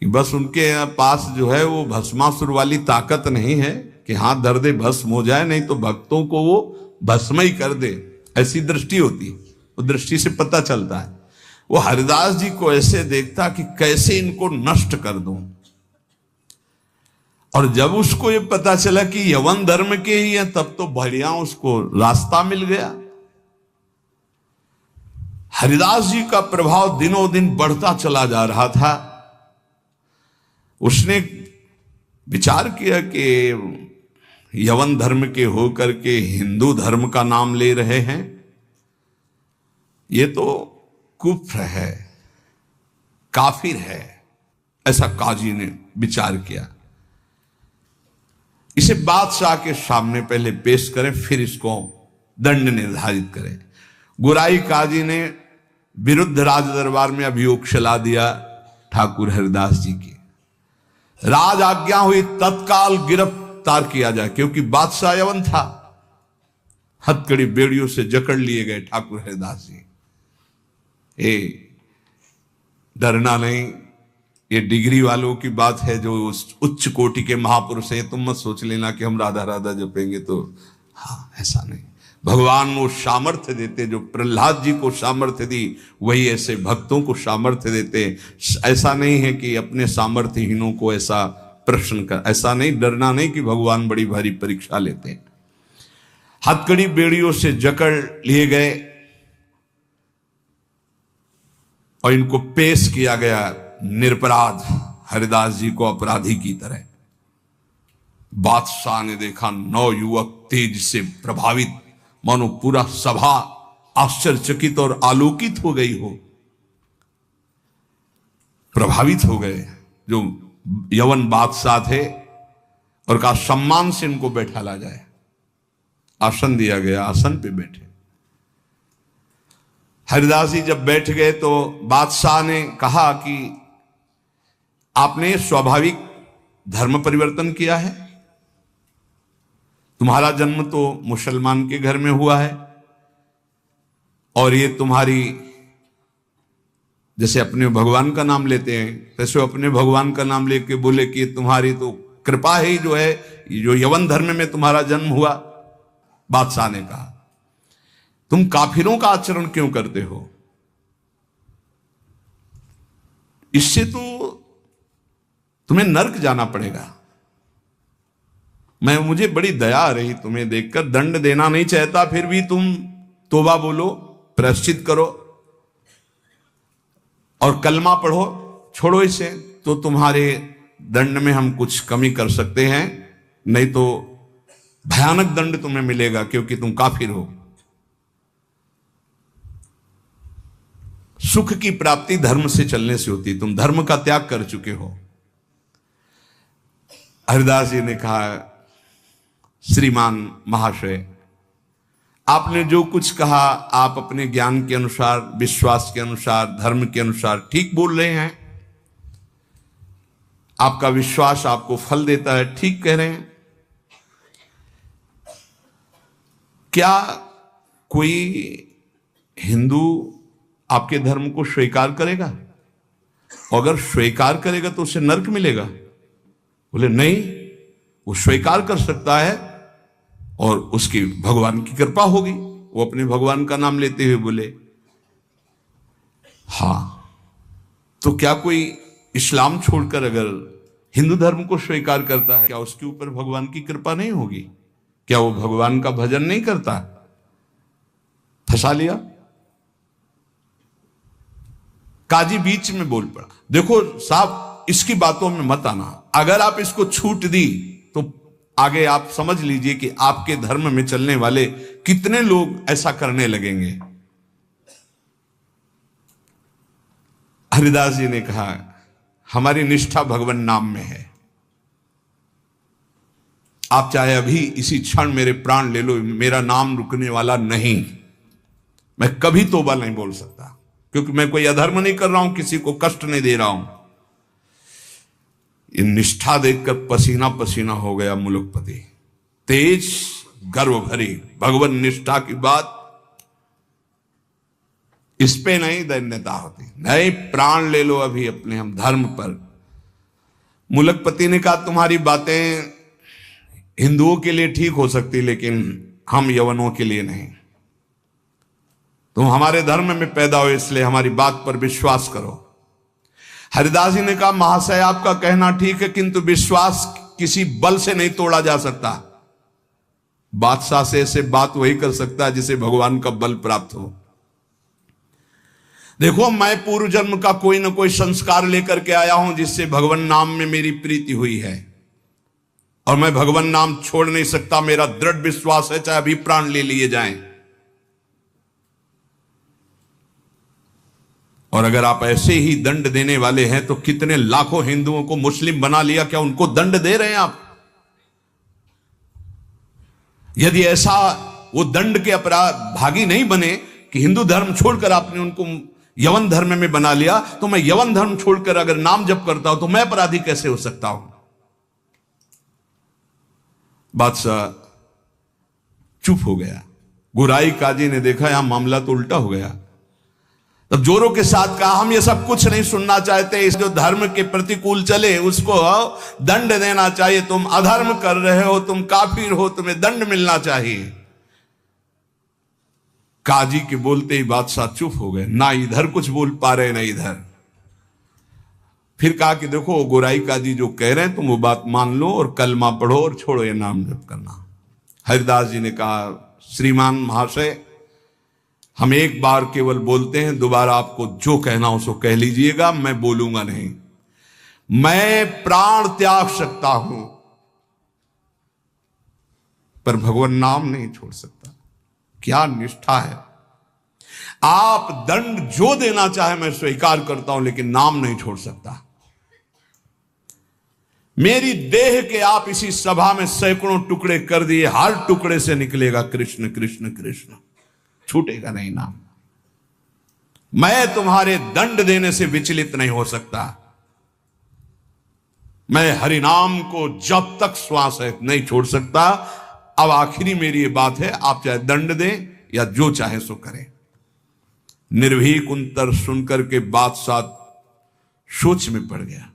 कि बस उनके पास जो है वो भस्मासुर वाली ताकत नहीं है कि हाथ धर दे भस्म हो जाए, नहीं तो भक्तों को वो भस्म ही कर दे, ऐसी दृष्टि होती है। वो दृष्टि से पता चलता है। वो हरिदास जी को ऐसे देखता कि कैसे इनको नष्ट कर दूं। और जब उसको ये पता चला कि यवन धर्म के ही हैं, तब तो बढ़िया उसको रास्ता मिल गया। हरिदास जी का प्रभाव दिनों दिन बढ़ता चला जा रहा था। उसने विचार किया कि यवन धर्म के होकर के हिंदू धर्म का नाम ले रहे हैं, ये तो कुफ्र है, काफिर है। ऐसा काजी ने विचार किया। इसे बादशाह के सामने पहले पेश करें, फिर इसको दंड निर्धारित करें। गुराई काजी ने विरुद्ध राज दरबार में अभियोग चला दिया ठाकुर हरिदास जी की। राज आज्ञा हुई तत्काल गिरफ्तार किया जाए, क्योंकि बादशाह यवन था। हथकड़ी बेड़ियों से जकड़ लिए गए ठाकुर हरिदास जी। डरना नहीं, ये डिग्री वालों की बात है जो उच्च कोटि के महापुरुष हैं। तुम मत सोच लेना कि हम राधा राधा जपेंगे तो, हाँ ऐसा नहीं। भगवान वो सामर्थ्य देते जो प्रहलाद जी को सामर्थ्य दी, वही ऐसे भक्तों को सामर्थ्य देते। ऐसा नहीं है कि अपने सामर्थ्यहीनों को ऐसा प्रश्न कर, ऐसा नहीं, डरना नहीं कि भगवान बड़ी भारी परीक्षा लेते हैं। हथकड़ी बेड़ियों से जकड़ लिए गए और इनको पेश किया गया निरपराध हरिदास जी को अपराधी की तरह। बादशाह ने देखा 9 युवक तेज से प्रभावित, मानो पूरा सभा आश्चर्यचकित और आलोकित हो गई हो, प्रभावित हो गए जो यवन बादशाह थे, और कहा सम्मान से इनको बैठा ला जाए। आसन दिया गया, आसन पे बैठे। हरिदास जी जब बैठ गए तो बादशाह ने कहा कि आपने स्वाभाविक धर्म परिवर्तन किया है, तुम्हारा जन्म तो मुसलमान के घर में हुआ है और ये तुम्हारी जैसे अपने भगवान का नाम लेते हैं, तैसे अपने भगवान का नाम लेके बोले कि तुम्हारी तो कृपा ही जो है, जो यवन धर्म में तुम्हारा जन्म हुआ। बादशाह ने कहा तुम काफिरों का आचरण क्यों करते हो? इससे तो तुम्हें नर्क जाना पड़ेगा। मुझे बड़ी दया आ रही तुम्हें देखकर, दंड देना नहीं चाहता, फिर भी तुम तौबा बोलो, प्रायश्चित करो और कलमा पढ़ो, छोड़ो इसे, तो तुम्हारे दंड में हम कुछ कमी कर सकते हैं, नहीं तो भयानक दंड तुम्हें मिलेगा क्योंकि तुम काफिर हो। सुख की प्राप्ति धर्म से चलने से होती, तुम धर्म का त्याग कर चुके हो। हरिदास जी ने कहा श्रीमान महाशय, आपने जो कुछ कहा आप अपने ज्ञान के अनुसार, विश्वास के अनुसार, धर्म के अनुसार ठीक बोल रहे हैं। आपका विश्वास आपको फल देता है, ठीक कह रहे हैं। क्या कोई हिंदू आपके धर्म को स्वीकार करेगा? अगर स्वीकार करेगा तो उसे नरक मिलेगा? बोले नहीं, वो स्वीकार कर सकता है और उसकी भगवान की कृपा होगी। वो अपने भगवान का नाम लेते हुए बोले हाँ, तो क्या कोई इस्लाम छोड़कर अगर हिंदू धर्म को स्वीकार करता है, क्या उसके ऊपर भगवान की कृपा नहीं होगी? क्या वो भगवान का भजन नहीं करता? फंसा लिया। काजी बीच में बोल पड़ा, देखो साहब इसकी बातों में मत आना, अगर आप इसको छूट दी तो आगे आप समझ लीजिए कि आपके धर्म में चलने वाले कितने लोग ऐसा करने लगेंगे। हरिदास जी ने कहा हमारी निष्ठा भगवान नाम में है। आप चाहे अभी इसी क्षण मेरे प्राण ले लो, मेरा नाम रुकने वाला नहीं। मैं कभी तौबा नहीं बोल सकता क्योंकि मैं कोई अधर्म नहीं कर रहा हूं, किसी को कष्ट नहीं दे रहा हूं। ये निष्ठा देखकर पसीना पसीना हो गया मुलुकपति। तेज गर्व भरी भगवान निष्ठा की बात, इस पे नहीं दैन्यता होती। नहीं, प्राण ले लो अभी अपने हम धर्म पर। मुलुकपति ने कहा तुम्हारी बातें हिंदुओं के लिए ठीक हो सकती, लेकिन हम यवनों के लिए नहीं। तुम हमारे धर्म में पैदा हो इसलिए हमारी बात पर विश्वास करो। हरिदास जी ने कहा महाशय आपका कहना ठीक है, किंतु विश्वास किसी बल से नहीं तोड़ा जा सकता। बादशाह से ऐसे बात वही कर सकता है जिसे भगवान का बल प्राप्त हो। देखो मैं पूर्व जन्म का कोई ना कोई संस्कार लेकर के आया हूं जिससे भगवान नाम में मेरी प्रीति हुई है, और मैं भगवान नाम छोड़ नहीं सकता। मेरा दृढ़ विश्वास है चाहे अभी प्राण ले लिए जाएं। और अगर आप ऐसे ही दंड देने वाले हैं तो कितने लाखों हिंदुओं को मुस्लिम बना लिया, क्या उनको दंड दे रहे हैं आप? यदि ऐसा वो दंड के अपराध भागी नहीं बने कि हिंदू धर्म छोड़कर आपने उनको यवन धर्म में बना लिया, तो मैं यवन धर्म छोड़कर अगर नाम जप करता हूं तो मैं अपराधी कैसे हो सकता हूं? बादशाह चुप हो गया। गुराई काजी ने देखा यहां मामला तो उल्टा हो गया। तब जोरों के साथ कहा हम ये सब कुछ नहीं सुनना चाहते, इस जो धर्म के प्रतिकूल चले उसको दंड देना चाहिए। तुम अधर्म कर रहे हो, तुम काफिर हो, तुम्हें दंड मिलना चाहिए। काजी के बोलते ही बादशाह चुप हो गए, ना इधर कुछ बोल पा रहे ना इधर। फिर कहा कि देखो गोराई काजी जो कह रहे हैं तुम वो बात मान लो और कलमा पढ़ो और छोड़ो ये नाम जप करना। हरिदास जी ने कहा श्रीमान महाशय हम एक बार केवल बोलते हैं, दोबारा आपको जो कहना हो सो कह लीजिएगा, मैं बोलूंगा नहीं। मैं प्राण त्याग सकता हूं पर भगवान नाम नहीं छोड़ सकता। क्या निष्ठा है! आप दंड जो देना चाहे मैं स्वीकार करता हूं, लेकिन नाम नहीं छोड़ सकता। मेरी देह के आप इसी सभा में सैकड़ों टुकड़े कर दिए, हर टुकड़े से निकलेगा कृष्ण कृष्ण कृष्ण, छूटेगा नहीं नाम। मैं तुम्हारे दंड देने से विचलित नहीं हो सकता। मैं हरिनाम को जब तक श्वास है नहीं छोड़ सकता। अब आखिरी मेरी ये बात है, आप चाहे दंड दें या जो चाहे सो करें। निर्भीक उत्तर सुनकर के बादशाह सोच में पड़ गया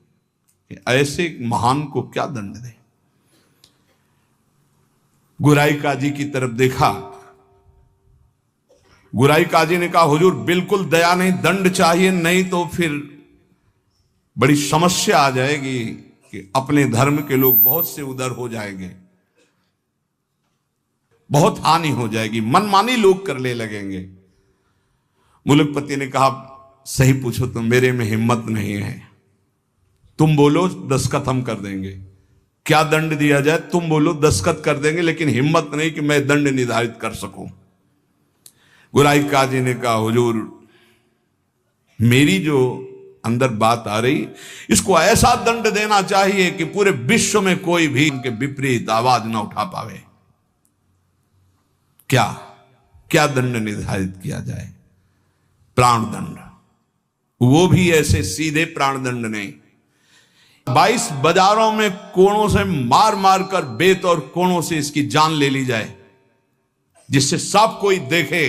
कि ऐसे एक महान को क्या दंड दे। गुराई काजी की तरफ देखा। गुराई काजी ने कहा, हुजूर बिल्कुल दया नहीं, दंड चाहिए, नहीं तो फिर बड़ी समस्या आ जाएगी कि अपने धर्म के लोग बहुत से उधर हो जाएंगे, बहुत हानि हो जाएगी, मनमानी लोग करने लगेंगे। मुलकपति ने कहा, सही पूछो तो मेरे में हिम्मत नहीं है, तुम बोलो दस्तखत हम कर देंगे। क्या दंड दिया जाए तुम बोलो, दस्तखत कर देंगे, लेकिन हिम्मत नहीं कि मैं दंड निर्धारित कर सकूं। गुराई काजी ने कहा, हुजूर मेरी जो अंदर बात आ रही, इसको ऐसा दंड देना चाहिए कि पूरे विश्व में कोई भी इनके विपरीत आवाज ना उठा पावे। क्या क्या दंड निर्धारित किया जाए? प्राण दंड, वो भी ऐसे सीधे प्राण दंड नहीं, 22 बाजारों में कोड़ों से मार मार कर बेत और कोड़ों से इसकी जान ले ली जाए, जिससे सब कोई देखे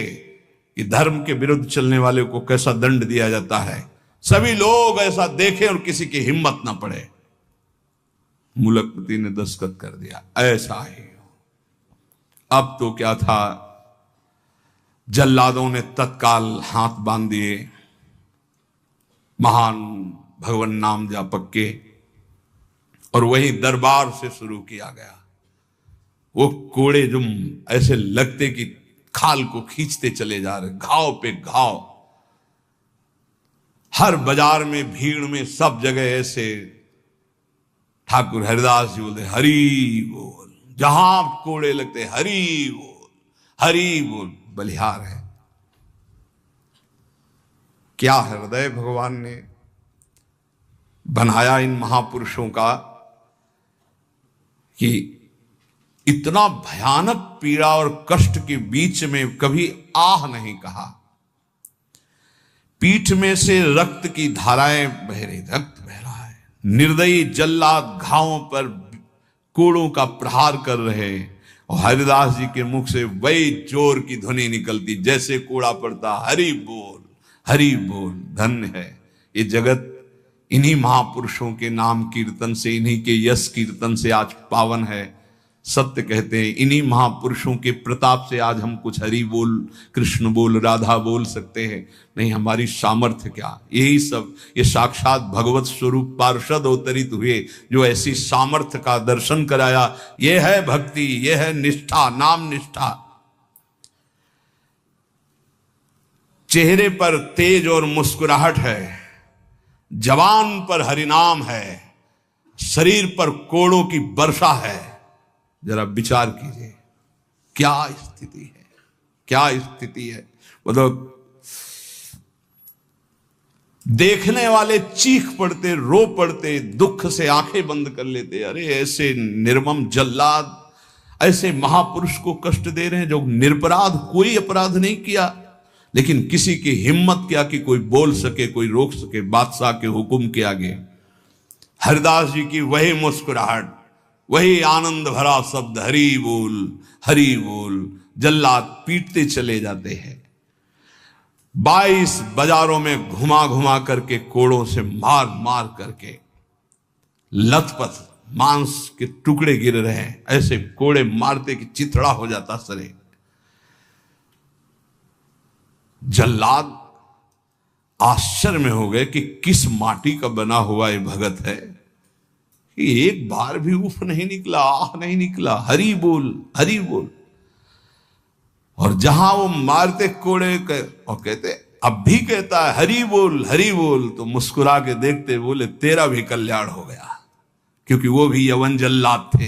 कि धर्म के विरुद्ध चलने वाले को कैसा दंड दिया जाता है, सभी लोग ऐसा देखें और किसी की हिम्मत ना पड़े। मुलकपति ने दस्तखत कर दिया, ऐसा ही। अब तो क्या था, जल्लादों ने तत्काल हाथ बांध दिए महान भगवान नाम जापक के, और वही दरबार से शुरू किया गया। वो कोड़े जो ऐसे लगते कि खाल को खींचते चले जा रहे, घाव पे घाव, हर बाजार में भीड़ में सब जगह ऐसे। ठाकुर हरिदास जी बोलते हरि बोल, जहां कोड़े लगते हरि बोल, हरि बोल, बलिहार है। क्या हृदय भगवान ने बनाया इन महापुरुषों का कि इतना भयानक पीड़ा और कष्ट के बीच में कभी आह नहीं कहा। पीठ में से रक्त की धाराएं बह रही, रक्त बह रहा है। निर्दयी जल्लाद घावों पर कोड़ों का प्रहार कर रहे, और हरिदास जी के मुख से वही जोर की ध्वनि निकलती, जैसे कोड़ा पड़ता, हरि बोल, हरि बोल। धन्य है ये जगत इन्हीं महापुरुषों के नाम कीर्तन से, इन्हीं के यश कीर्तन से आज पावन है। सत्य कहते हैं, इन्हीं महापुरुषों के प्रताप से आज हम कुछ हरि बोल, कृष्ण बोल, राधा बोल सकते हैं। नहीं, हमारी सामर्थ्य क्या, यही सब ये साक्षात भगवत स्वरूप पार्षद अवतरित हुए जो ऐसी सामर्थ्य का दर्शन कराया। ये है भक्ति, ये है निष्ठा, नाम निष्ठा। चेहरे पर तेज और मुस्कुराहट है, जवान पर हरिनाम है, शरीर पर कोड़ों की वर्षा है। जरा विचार कीजिए क्या स्थिति है, क्या स्थिति है। मतलब देखने वाले चीख पड़ते, रो पड़ते, दुख से आंखें बंद कर लेते। अरे ऐसे निर्मम जल्लाद ऐसे महापुरुष को कष्ट दे रहे हैं जो निरपराध, कोई अपराध नहीं किया, लेकिन किसी की हिम्मत क्या कि कोई बोल सके, कोई रोक सके बादशाह के हुक्म के आगे। हरिदास जी की वही मुस्कुराहट, वही आनंद भरा शब्द, हरि बोल, हरि बोल। जल्लाद पीटते चले जाते हैं। 22 बाजारों में घुमा घुमा करके, कोड़ों से मार मार करके, लथपथ मांस के टुकड़े गिर रहे हैं। ऐसे कोड़े मारते कि चिथड़ा हो जाता सरे। जल्लाद आश्चर्य में हो गए कि किस माटी का बना हुआ ये भगत है कि एक बार भी उफ नहीं निकला, आह नहीं निकला, हरि बोल, हरि बोल। और जहां वो मारते कोड़े और कहते, अब भी कहता है हरि बोल, हरि बोल, तो मुस्कुरा के देखते, बोले तेरा भी कल्याण हो गया। क्योंकि वो भी यवन जल्लाद थे,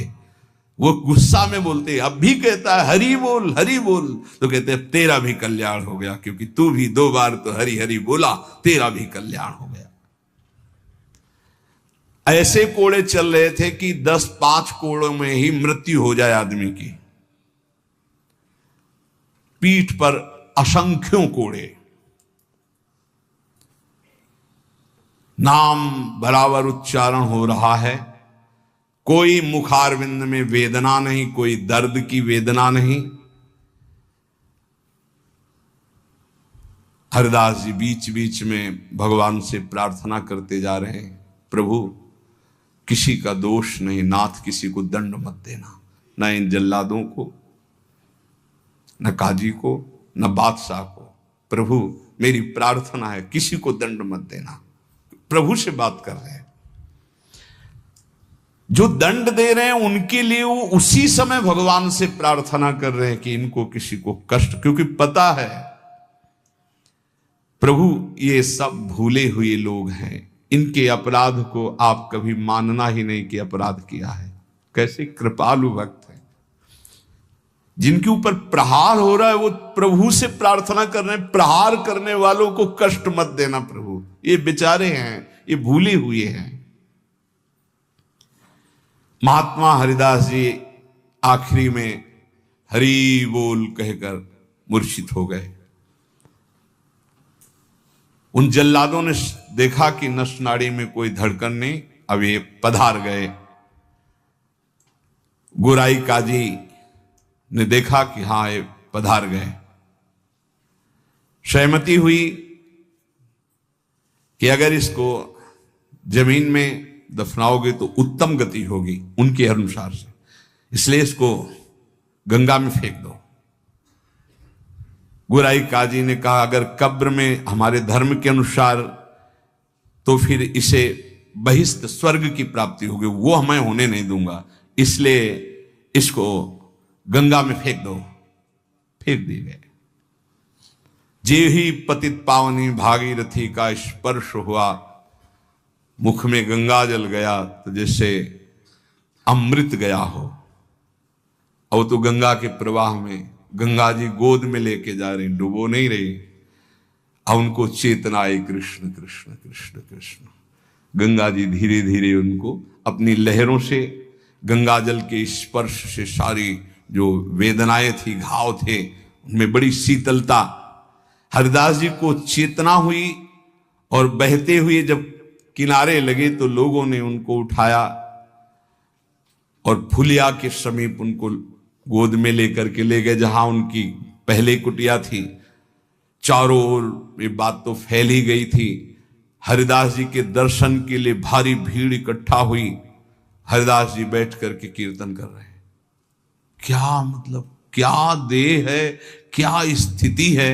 वो गुस्सा में बोलते, अब भी कहता है हरि बोल, हरि बोल, तो कहते अब तेरा भी कल्याण हो गया, क्योंकि तू भी 2 बार तो हरि हरि बोला, तेरा भी कल्याण हो गया। ऐसे कोड़े चल रहे थे कि 10-5 कोड़ों में ही मृत्यु हो जाए आदमी की। पीठ पर असंख्यों कोड़े, नाम बराबर उच्चारण हो रहा है, कोई मुखारविंद में वेदना नहीं, कोई दर्द की वेदना नहीं। हरिदास जी बीच बीच में भगवान से प्रार्थना करते जा रहे हैं, प्रभु किसी का दोष नहीं, नाथ किसी को दंड मत देना, न इन जल्लादों को, न काजी को, न बादशाह को। प्रभु मेरी प्रार्थना है किसी को दंड मत देना। प्रभु से बात कर रहे हैं। जो दंड दे रहे हैं उनके लिए वो उसी समय भगवान से प्रार्थना कर रहे हैं कि इनको किसी को कष्ट, क्योंकि पता है प्रभु ये सब भूले हुए लोग हैं, इनके अपराध को आप कभी मानना ही नहीं कि अपराध किया है। कैसे कृपालु भक्त है, जिनके ऊपर प्रहार हो रहा है वो प्रभु से प्रार्थना कर रहे हैं, प्रहार करने वालों को कष्ट मत देना प्रभु, ये बेचारे हैं, ये भूले हुए हैं। महात्मा हरिदास जी आखिरी में हरि बोल कहकर मूर्छित हो गए। उन जल्लादों ने देखा कि नस नाड़ी में कोई धड़कन नहीं, अब ये पधार गए। गोराई काजी ने देखा कि हां ये पधार गए। सहमति हुई कि अगर इसको जमीन में दफनाओगे तो उत्तम गति होगी उनके अनुसार से, इसलिए इसको गंगा में फेंक दो। गोराई काजी ने कहा अगर कब्र में हमारे धर्म के अनुसार तो फिर इसे बहिष्ठ स्वर्ग की प्राप्ति होगी, वो मैं होने नहीं दूंगा, इसलिए इसको गंगा में फेंक दो। फेंक दिए गए। जे ही पतित पावनी भागीरथी का स्पर्श हुआ, मुख में गंगा जल गया तो जैसे अमृत गया हो। और तो गंगा के प्रवाह में गंगा जी गोद में लेके जा रहे, डुबो नहीं रहे। अब उनको चेतना आई, कृष्ण कृष्ण कृष्ण कृष्ण। गंगा जी धीरे धीरे उनको अपनी लहरों से, गंगा जल के स्पर्श से सारी जो वेदनाएं थी, घाव थे, उनमें बड़ी शीतलता। हरिदास जी को चेतना हुई और बहते हुए जब किनारे लगे तो लोगों ने उनको उठाया और फुलिया के समीप उनको गोद में लेकर के ले गए, जहां उनकी पहले कुटिया थी। चारों ओर ये बात तो फैल ही गई थी। हरिदास जी के दर्शन के लिए भारी भीड़ इकट्ठा हुई। हरिदास जी बैठ करके कीर्तन कर रहे हैं। क्या मतलब, क्या देह है, क्या स्थिति है।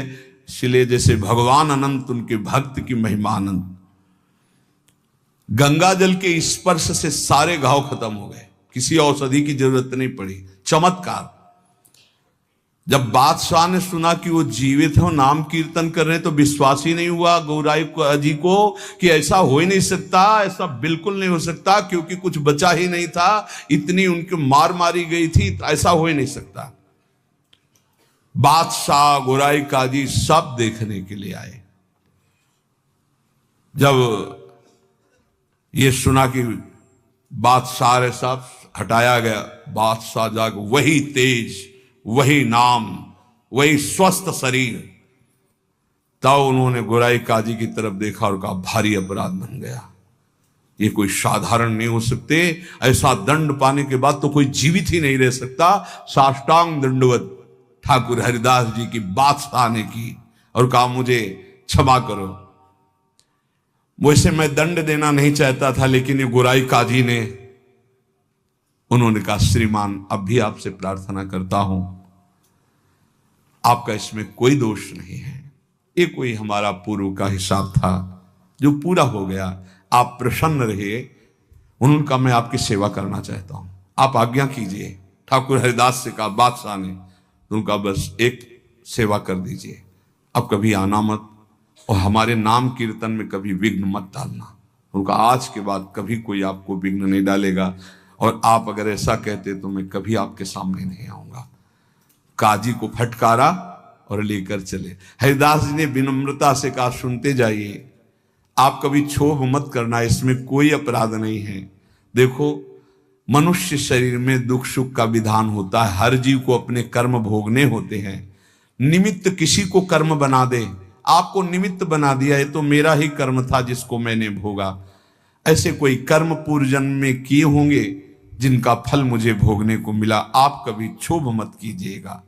इसलिए जैसे भगवान अनंत, उनके भक्त की महिमा अनंत। गंगा जल के स्पर्श से सारे घाव खत्म हो गए, किसी औषधि की जरूरत नहीं पड़ी। चमत्कार। जब बादशाह ने सुना कि वो जीवित हो, नाम कीर्तन कर रहे हैं, तो विश्वास ही नहीं हुआ गौराई जी को कि ऐसा हो ही नहीं सकता, ऐसा बिल्कुल नहीं हो सकता, क्योंकि कुछ बचा ही नहीं था, इतनी उनकी मार मारी गई थी, ऐसा हो ही नहीं सकता। बादशाह, गोराई काजी सब देखने के लिए आए। जब ये सुना कि बादशाह साहब हटाया गया, बादशाह जाग वही तेज, वही नाम, वही स्वस्थ शरीर। तब उन्होंने गोराई काजी की तरफ देखा और कहा भारी अपराध बन गया, ये कोई साधारण नहीं हो सकते, ऐसा दंड पाने के बाद तो कोई जीवित ही नहीं रह सकता। साष्टांग दंडवत ठाकुर हरिदास जी की बादशाह ने की और कहा मुझे क्षमा करो। वैसे मैं दंड देना नहीं चाहता था, लेकिन ये गोराई काजी ने, उन्होंने कहा श्रीमान अब भी आपसे प्रार्थना करता हूं, आपका इसमें कोई दोष नहीं है, ये कोई हमारा पूर्व का हिसाब था जो पूरा हो गया, आप प्रसन्न रहिए। उन्होंने कहा मैं आपकी सेवा करना चाहता हूं, आप आज्ञा कीजिए। ठाकुर हरिदास से कहा बादशाह ने, उनका बस एक सेवा कर दीजिए, अब कभी आना मत और हमारे नाम कीर्तन में कभी विघ्न मत डालना। उनका आज के बाद कभी कोई आपको विघ्न नहीं डालेगा, और आप अगर ऐसा कहते तो मैं कभी आपके सामने नहीं आऊंगा। काजी को फटकारा और लेकर चले। हरिदास जी ने विनम्रता से कहा सुनते जाइए, आप कभी क्षोभ मत करना, इसमें कोई अपराध नहीं है। देखो मनुष्य शरीर में दुख सुख का विधान होता है, हर जीव को अपने कर्म भोगने होते हैं। निमित्त किसी को कर्म बना दे, आपको निमित्त बना दिया, ये तो मेरा ही कर्म था जिसको मैंने भोगा। ऐसे कोई कर्म पूर्व जन्म में किए होंगे जिनका फल मुझे भोगने को मिला, आप कभी क्षोभ मत कीजिएगा।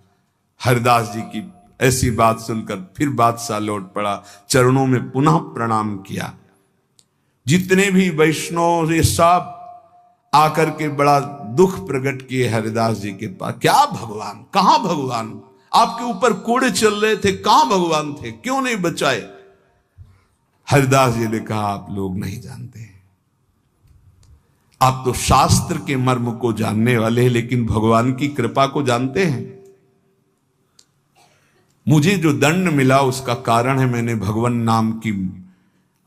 हरिदास जी की ऐसी बात सुनकर फिर बादशाह लौट पड़ा, चरणों में पुनः प्रणाम किया। जितने भी वैष्णव ये सब आकर के बड़ा दुख प्रकट किए हरिदास जी के पास। क्या भगवान, कहां भगवान, आपके ऊपर कोड़े चल रहे थे, कहां भगवान थे, क्यों नहीं बचाए? हरिदास जी ने कहा आप लोग नहीं जानते, आप तो शास्त्र के मर्म को जानने वाले हैं, लेकिन भगवान की कृपा को जानते हैं? मुझे जो दंड मिला उसका कारण है मैंने भगवान नाम की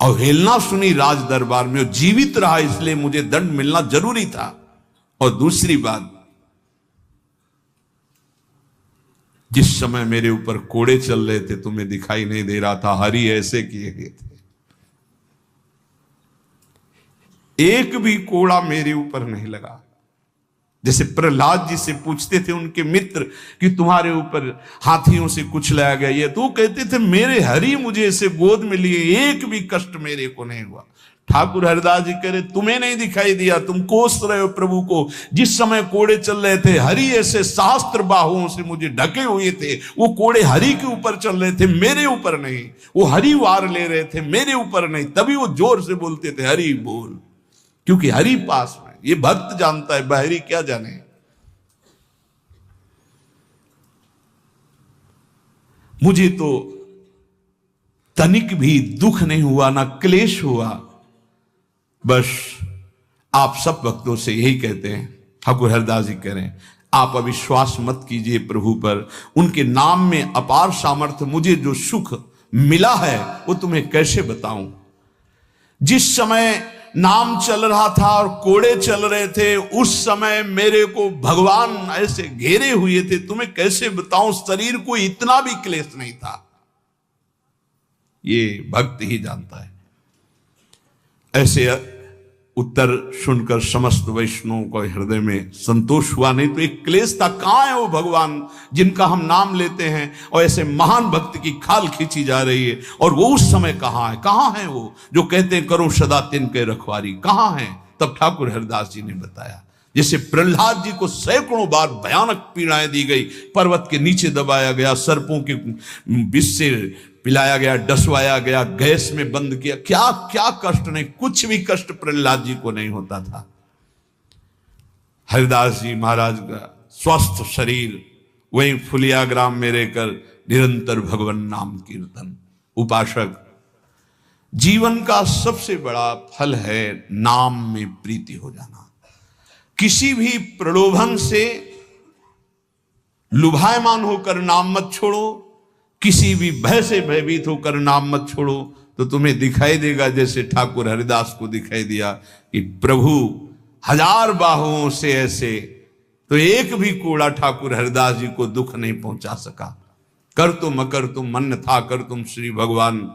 अवहेलना सुनी राज दरबार में, और जीवित रहा, इसलिए मुझे दंड मिलना जरूरी था। और दूसरी बात, जिस समय मेरे ऊपर कोड़े चल रहे थे तुम्हें दिखाई नहीं दे रहा था, हरि ऐसे किए गए थे, एक भी कोड़ा मेरे ऊपर नहीं लगा। जैसे प्रहलाद जी से पूछते थे उनके मित्र कि तुम्हारे ऊपर हाथियों से कुछ लाया गया, ये तो कहते थे मेरे हरि मुझे ऐसे गोद में लिए, एक भी कष्ट मेरे को नहीं हुआ। ठाकुर हरिदास जी कह रहे तुम्हें नहीं दिखाई दिया, तुम कोस रहे हो प्रभु को। जिस समय कोड़े चल रहे थे हरि ऐसे सहस्त्र बाहुओं से मुझे ढके हुए थे, वो कोड़े हरि के ऊपर चल रहे थे, मेरे ऊपर नहीं। वो हरि वार ले रहे थे, मेरे ऊपर नहीं। तभी वो जोर से बोलते थे हरि बोल, क्योंकि हरि पास में। ये भक्त जानता है, बाहरी क्या जाने। मुझे तो तनिक भी दुख नहीं हुआ, ना क्लेश हुआ। बस आप सब भक्तों से यही कहते हैं, ठाकुर हरिदास जी कह रहे हैं, आप अविश्वास मत कीजिए प्रभु पर। उनके नाम में अपार सामर्थ्य, मुझे जो सुख मिला है वो तुम्हें कैसे बताऊं। जिस समय नाम चल रहा था और कोड़े चल रहे थे, उस समय मेरे को भगवान ऐसे घेरे हुए थे, तुम्हें कैसे बताऊं। शरीर को इतना भी क्लेश नहीं था, ये भक्त ही जानता है। ऐसे उत्तर सुनकर समस्त वैष्णवों को हृदय में संतोष हुआ। नहीं तो एक क्लेश था, कहां है वो भगवान जिनका हम नाम लेते हैं और ऐसे महान भक्त की खाल खींची जा रही है, और वो उस समय कहां है वो जो कहते हैं करो सदा तिनके रखवारी, कहां है? तब ठाकुर हरिदास जी ने बताया, जैसे प्रहलाद जी को सैकड़ों बार भयानक पीड़ाएं दी गई, पर्वत के नीचे दबाया गया, सर्पों के विष से पिलाया गया, डसवाया गया, गैस में बंद किया, क्या क्या कष्ट नहीं, कुछ भी कष्ट प्रहलाद जी को नहीं होता था। हरिदास जी महाराज का स्वस्थ शरीर वहीं फुलिया ग्राम में रहकर निरंतर भगवान नाम कीर्तन। उपासक, जीवन का सबसे बड़ा फल है नाम में प्रीति हो जाना। किसी भी प्रलोभन से लुभायमान होकर नाम मत छोड़ो, किसी भी भय से भयभीत होकर नाम मत छोड़ो, तो तुम्हें दिखाई देगा जैसे ठाकुर हरिदास को दिखाई दिया कि प्रभु हजार बाहुओं से ऐसे, तो एक भी कोड़ा ठाकुर हरिदास जी को दुख नहीं पहुंचा सका। कर तुम अकर तुम मन था, कर तुम श्री भगवान।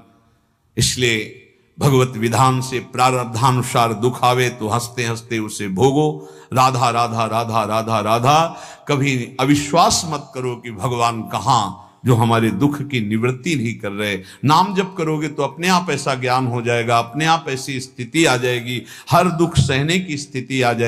इसलिए भगवत विधान से प्रारब्धानुसार दुख आवे तो हंसते हंसते उसे भोगो। राधा राधा राधा राधा राधा। कभी अविश्वास मत करो कि भगवान कहां, जो हमारे दुख की निवृत्ति नहीं कर रहे। नाम जप करोगे तो अपने आप ऐसा ज्ञान हो जाएगा, अपने आप ऐसी स्थिति आ जाएगी, हर दुख सहने की स्थिति आ जाएगी।